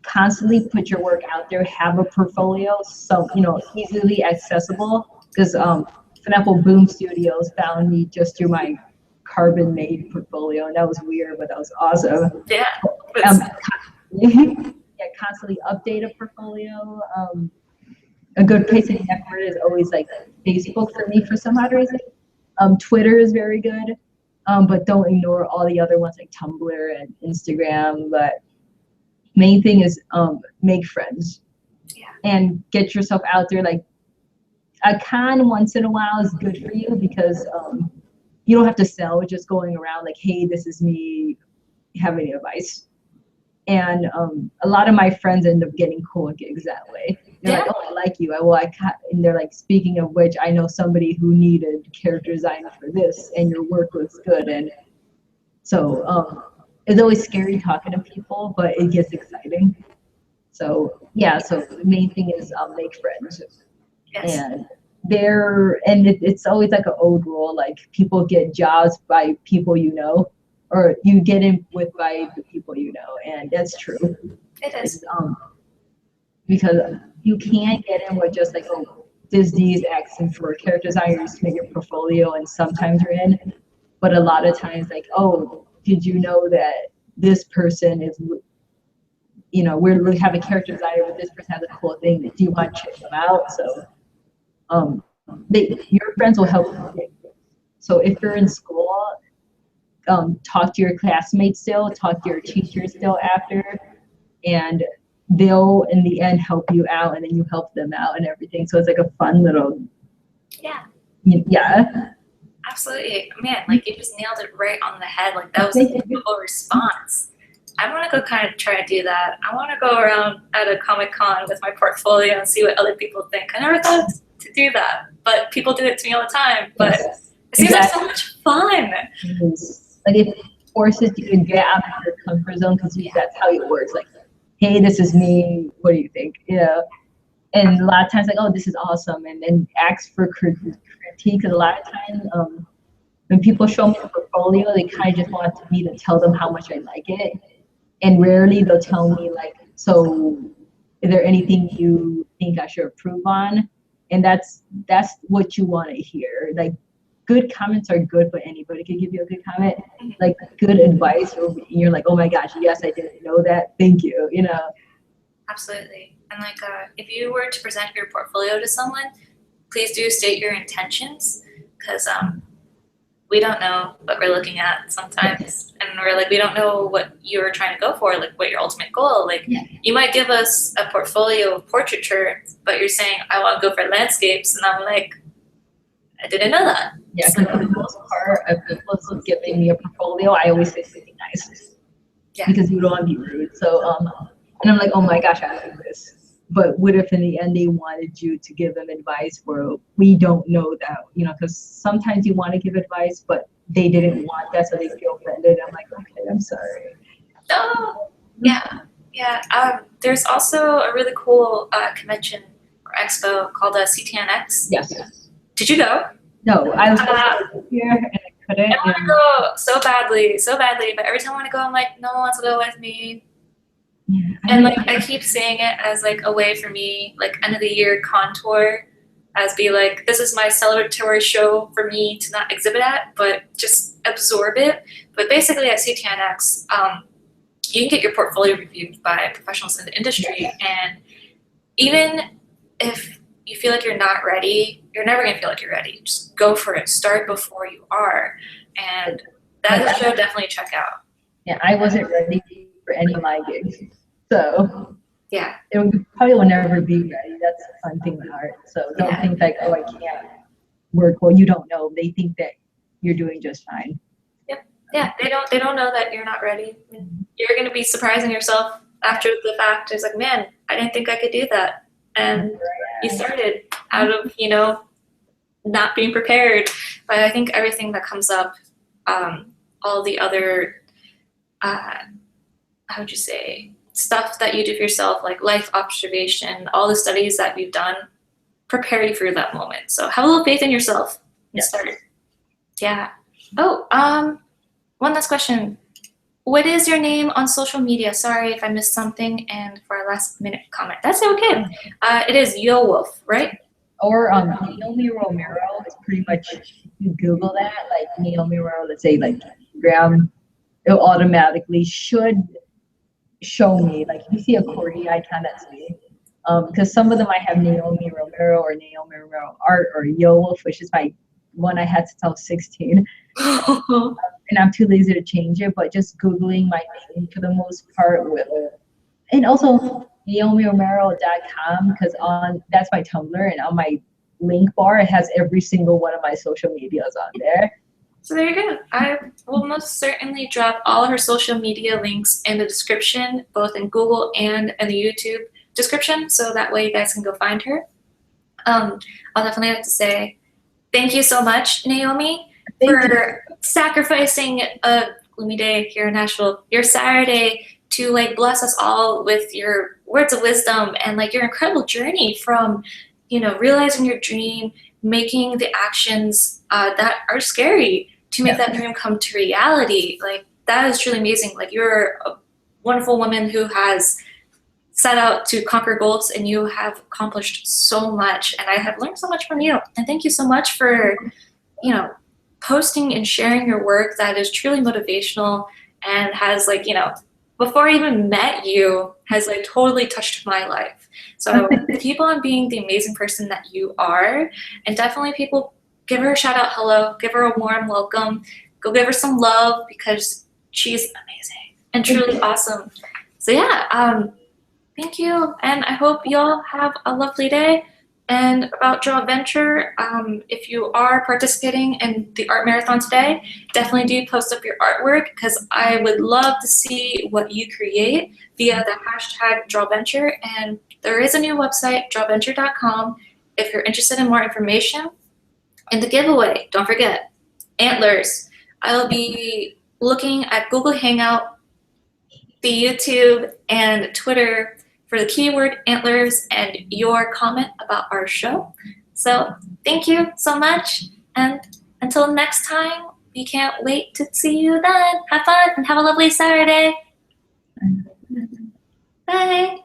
constantly put your work out there, have a portfolio, so easily accessible. Because for example, Boom Studios found me just through my carbon made portfolio, and that was weird, but that was awesome. Yeah. Yeah, constantly update a portfolio. A good place to network is always like Facebook for me for some odd reason. Twitter is very good, but don't ignore all the other ones like Tumblr and Instagram. But main thing is make friends. Yeah. And get yourself out there. Like, a con once in a while is good for you because you don't have to sell, just going around like, hey, this is me, have any advice? And a lot of my friends end up getting cool gigs that way. They're like, oh, I like you. And they're like, speaking of which, I know somebody who needed character design for this, and your work looks good. And so it's always scary talking to people, but it gets exciting. So yeah, so the main thing is make friends. Yes. And it's always like an old rule, like people get jobs by people or you get in with by the people and that's true. It is. Because you can't get in with just like, oh, Disney's asking for character designers to make your portfolio, and sometimes you're in, but a lot of times like, oh, did you know that this person is, we have a character designer, but this person has a cool thing. Do you want to check them out? So your friends will help you. So if you're in school, talk to your classmates still, talk to your teachers still after, and they'll in the end help you out, and then you help them out and everything. So it's like a fun little. Yeah. Absolutely. Man, like you just nailed it right on the head. Like that was a beautiful response. I want to go kind of try to do that. I want to go around at a Comic-Con with my portfolio and see what other people think. I never thought to do that, but people do it to me all the time. But it seems like so much fun. Like it forces you to get out of your comfort zone, because that's how it works. Like, hey, this is me. What do you think? And a lot of times like, oh, this is awesome, and then ask for critique. Because a lot of times when people show me a portfolio, they kind of just want me to tell them how much I like it, and rarely they'll tell me like, so is there anything you think I should improve on? And that's what you want to hear. Like, good comments are good, but anybody can give you a good comment. Like, good advice, you're like, oh my gosh, yes, I didn't know that, thank you. Absolutely. And like if you were to present your portfolio to someone, please do state your intentions, because we don't know what we're looking at sometimes, and we're like, we don't know what you're trying to go for, like what your ultimate goal. Like you might give us a portfolio of portraiture, but you're saying I want to go for landscapes, and I'm like, I didn't know that. Yeah, so for the most part, if people giving me a portfolio, I always say something nice. Yeah. Because you don't want to be rude. So and I'm like, oh my gosh, I like this. But what if in the end they wanted you to give them advice where we don't know that, because sometimes you want to give advice, but they didn't want that, so they feel offended. I'm like, okay, I'm sorry. Oh, yeah. There's also a really cool convention or expo called CTNX. Yes. Did you go? No, I was here and I couldn't. I want to go so badly, but every time I want to go, I'm like, no one wants to go with me. Yeah, and like I keep saying it as like a way for me, like end of the year contour, as be like, this is my celebratory show for me to not exhibit at, but just absorb it. But basically at CTNX, you can get your portfolio reviewed by professionals in the industry, and even if you feel like you're not ready, you're never gonna feel like you're ready. Just go for it. Start before you are, and that show definitely check out. Yeah, I wasn't ready for any of my gigs, so yeah, it probably will never be ready. That's the fun thing with art. So don't think like, oh, I can't work. Well, you don't know. They think that you're doing just fine. Yep. Yeah, they don't know that you're not ready. You're gonna be surprising yourself after the fact, I was like, man, I didn't think I could do that. And you started out of, you know, not being prepared. But I think everything that comes up, all the other, how would you say, stuff that you do for yourself, like life observation, all the studies that you've done, prepare you for that moment. So have a little faith in yourself and start. Yeah. Oh, one last question. What is your name on social media? Sorry if I missed something, and for our last minute comment. That's okay. It is Yo Wolf, right? Or Naomi Romero is pretty much, you Google that, like Naomi Romero, let's say like Instagram, it automatically should show me. Like if you see a corgi icon, that's me. Because some of them I have Naomi Romero or Naomi Romero art or Yo Wolf, which is my one I had since I was 16. And I'm too lazy to change it, but just Googling my name for the most part will. And also NaomiRomero.com, because that's my Tumblr, and on my link bar it has every single one of my social medias on there. So there you go. I will most certainly drop all her social media links in the description, both in Google and in the YouTube description, so that way you guys can go find her. I'll definitely have to say thank you so much, Naomi, for sacrificing a gloomy day here in Nashville, your Saturday, to like bless us all with your words of wisdom and like your incredible journey from, you know, realizing your dream, making the actions that are scary to make that dream come to reality. Like that is truly amazing. Like you're a wonderful woman who has set out to conquer goals, and you have accomplished so much, and I have learned so much from you. And thank you so much for, you know, posting and sharing your work that is truly motivational and has, like, you know, before I even met you, has like totally touched my life. So keep on being the amazing person that you are, and definitely people give her a shout out, hello, give her a warm welcome, go give her some love, because she's amazing and truly awesome. So yeah, thank you, and I hope y'all have a lovely day. And about Drawventure, if you are participating in the art marathon today, definitely do post up your artwork, because I would love to see what you create via the hashtag Drawventure. And there is a new website, drawventure.com, if you're interested in more information. And the giveaway, don't forget, antlers. I'll be looking at Google Hangout, the YouTube, and Twitter for the keyword antlers and your comment about our show. So thank you so much, and until next time, we can't wait to see you then. Have fun and have a lovely Saturday. Bye.